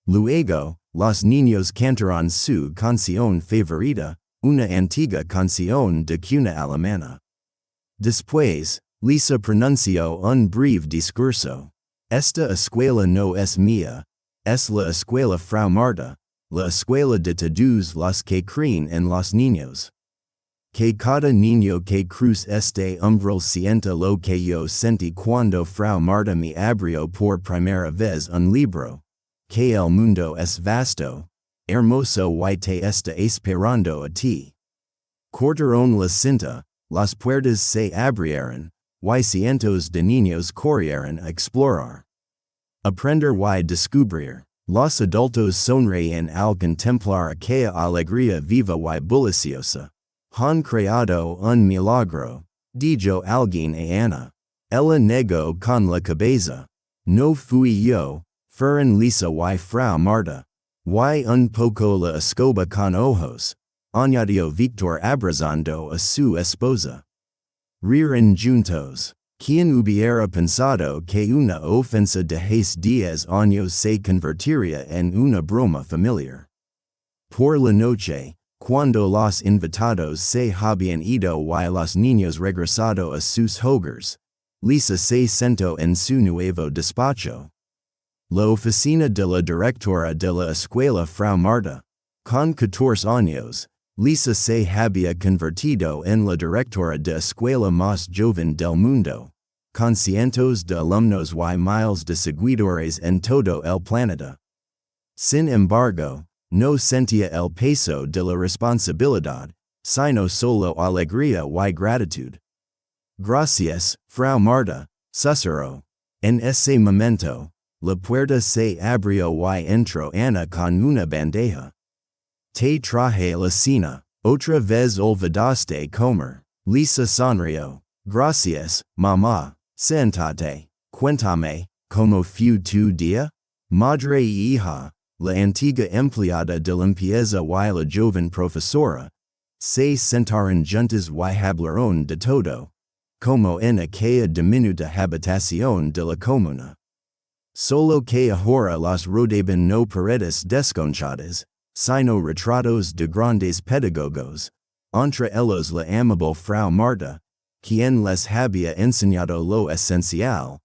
Luego, los niños cantaron su canción favorita, una antigua canción de cuna alemana. Después, Lisa pronunció un breve discurso. Esta escuela no es mía, es la escuela Frau Marta, la escuela de todos los que creen en los niños. Que cada niño que cruce este umbral sienta lo que yo sentí cuando Frau Marta me abrió por primera vez un libro. Que el mundo es vasto, hermoso y te está esperando a ti. Cortaron la cinta, las puertas se abrieron, y cientos de niños corrieron a explorar. Aprender y descubrir. Los adultos sonreían al contemplar aquella alegría viva y bulliciosa. Han creado un milagro, dijo alguien a Ana. Ella negó con la cabeza. No fui yo. Fueron Lisa y Frau Marta, y un poco la escoba con ojos, añadió Víctor abrazando a su esposa. Rieron juntos. ¿Quién hubiera pensado que una ofensa de hace 10 años se convertiría en una broma familiar? Por la noche, cuando los invitados se habían ido y los niños regresado a sus hogares, Lisa se sentó en su nuevo despacho. La oficina de la directora de la escuela Frau Marta. Con 14 años, Lisa se había convertido en la directora de escuela más joven del mundo, con cientos de alumnos y miles de seguidores en todo el planeta. Sin embargo, no sentía el peso de la responsabilidad, sino solo alegría y gratitud. Gracias, Frau Marta, susurró. En ese momento, la puerta se abrió y entró Ana con una bandeja. Te traje la cena, otra vez olvidaste comer. Lisa sonrió. Gracias, mamá. Sentate. Cuéntame, ¿cómo fue tu día? Madre y hija, la antigua empleada de limpieza y la joven profesora, se sentaron juntas y hablaron de todo, como en aquella diminuta habitación de la comuna. Solo que ahora los rodeaban no paredes desconchadas, sino retratos de grandes pedagogos, entre ellos la amable Frau Marta, quien les había enseñado lo esencial.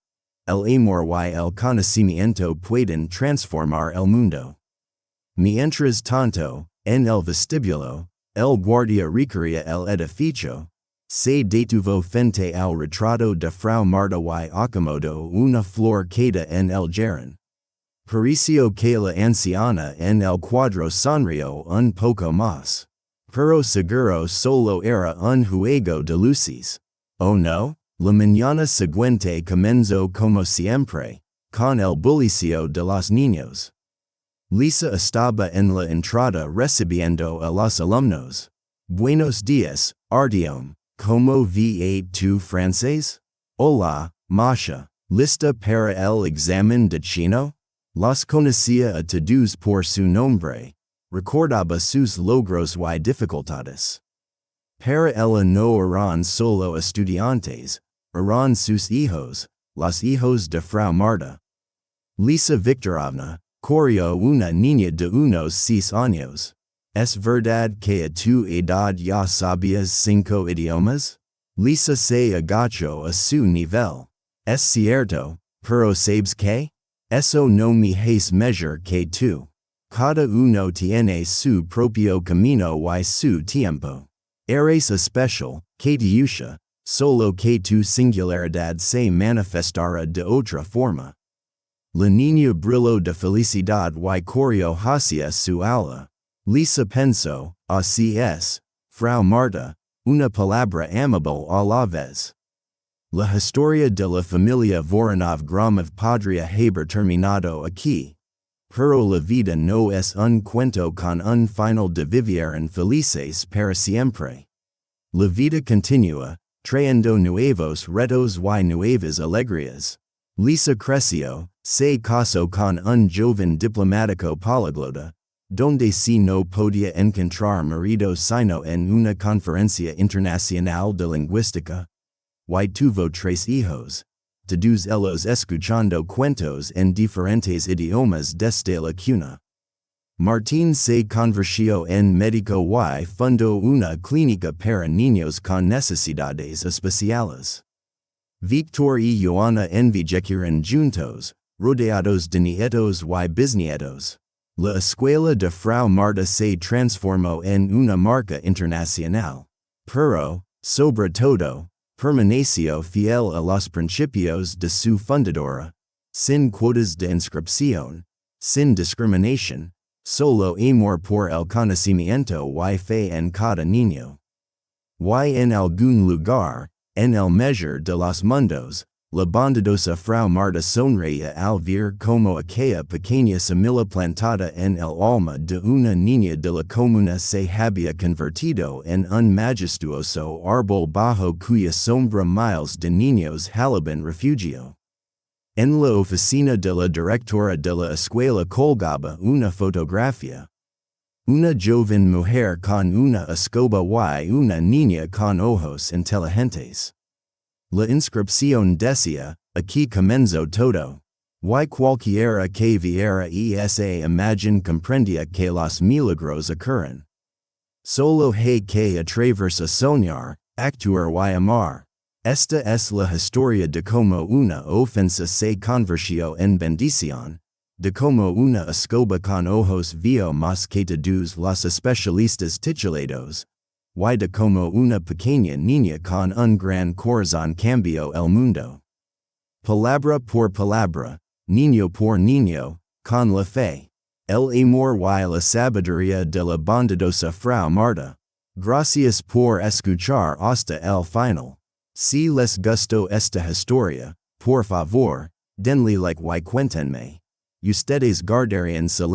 El amor y el conocimiento pueden transformar el mundo. Mientras tanto, en el vestibulo, el guardia recorría el edificio. Se detuvo frente al retrato de Frau Marta y acomodó una flor queda en el jardín. Pareció que la anciana en el cuadro sonrió un poco más. Pero seguro solo era un juego de luces. ¿Oh no? La mañana siguiente comenzó como siempre, con el bullicio de los niños. Lisa estaba en la entrada recibiendo a los alumnos. Buenos días, Artyom. ¿Cómo va tu francés? Hola, Masha. ¿Lista para el examen de chino? Los conocía a todos por su nombre. Recordaba sus logros y dificultades. Para ella no eran solo estudiantes, eran sus hijos, los hijos de Frau Marta. Lisa Viktorovna, corrió una niña de unos 6 años. ¿Es verdad que a tu edad ya sabías 5 idiomas? Lisa se agachó a su nivel. ¿Es cierto, pero sabes que? Eso no me hace mejor que tú. Cada uno tiene su propio camino y su tiempo. Eres especial, Katyusha, solo que tu singularidad se manifestará de otra forma. La niña brilló de felicidad y corrió hacia su aula. Lisa pensó, así es, Frau Marta, una palabra amable a la vez. La historia de la familia Voronov Gromov podría haber terminado aquí. Pero la vida no es un cuento con un final de vivieron felices para siempre. La vida continúa, trayendo nuevos retos y nuevas alegrías. Lisa creció, se casó con un joven diplomático poliglota, donde si no podía encontrar marido sino en una conferencia internacional de lingüística. Y tuvo 3 hijos, todos ellos escuchando cuentos en diferentes idiomas desde la cuna. Martín se convirtió en médico y fundó una clínica para niños con necesidades especiales. Víctor y Joana envejecieron juntos, rodeados de nietos y bisnietos. La escuela de Frau Marta se transformó en una marca internacional. Pero, sobre todo, permaneció fiel a los principios de su fundadora, sin cuotas de inscripción, sin discriminación, solo amor por el conocimiento y fe en cada niño. Y en algún lugar, en el measure de los mundos, la bondadosa Frau Marta sonreía al ver como aquella pequeña semilla plantada en el alma de una niña de la comuna se había convertido en un majestuoso árbol bajo cuya sombra miles de niños hallaban refugio. En la oficina de la directora de la escuela colgaba una fotografía. Una joven mujer con una escoba y una niña con ojos inteligentes. La inscripción decía, aquí comenzó todo. Y cualquiera que viera esa imagen comprendía que los milagros ocurren. Solo hay que atreverse a soñar, actuar y amar. Esta es la historia de cómo una ofensa se convirtió en bendición, de cómo una escoba con ojos vio más que todos los especialistas titulados, y de cómo una pequeña niña con un gran corazón cambió el mundo. Palabra por palabra, niño por niño, con la fe, el amor y la sabiduría de la bondadosa Frau Marta. Gracias por escuchar hasta el final. Si les gustó esta historia, por favor, denle like y cuéntenme. Ustedes guardarían silencio.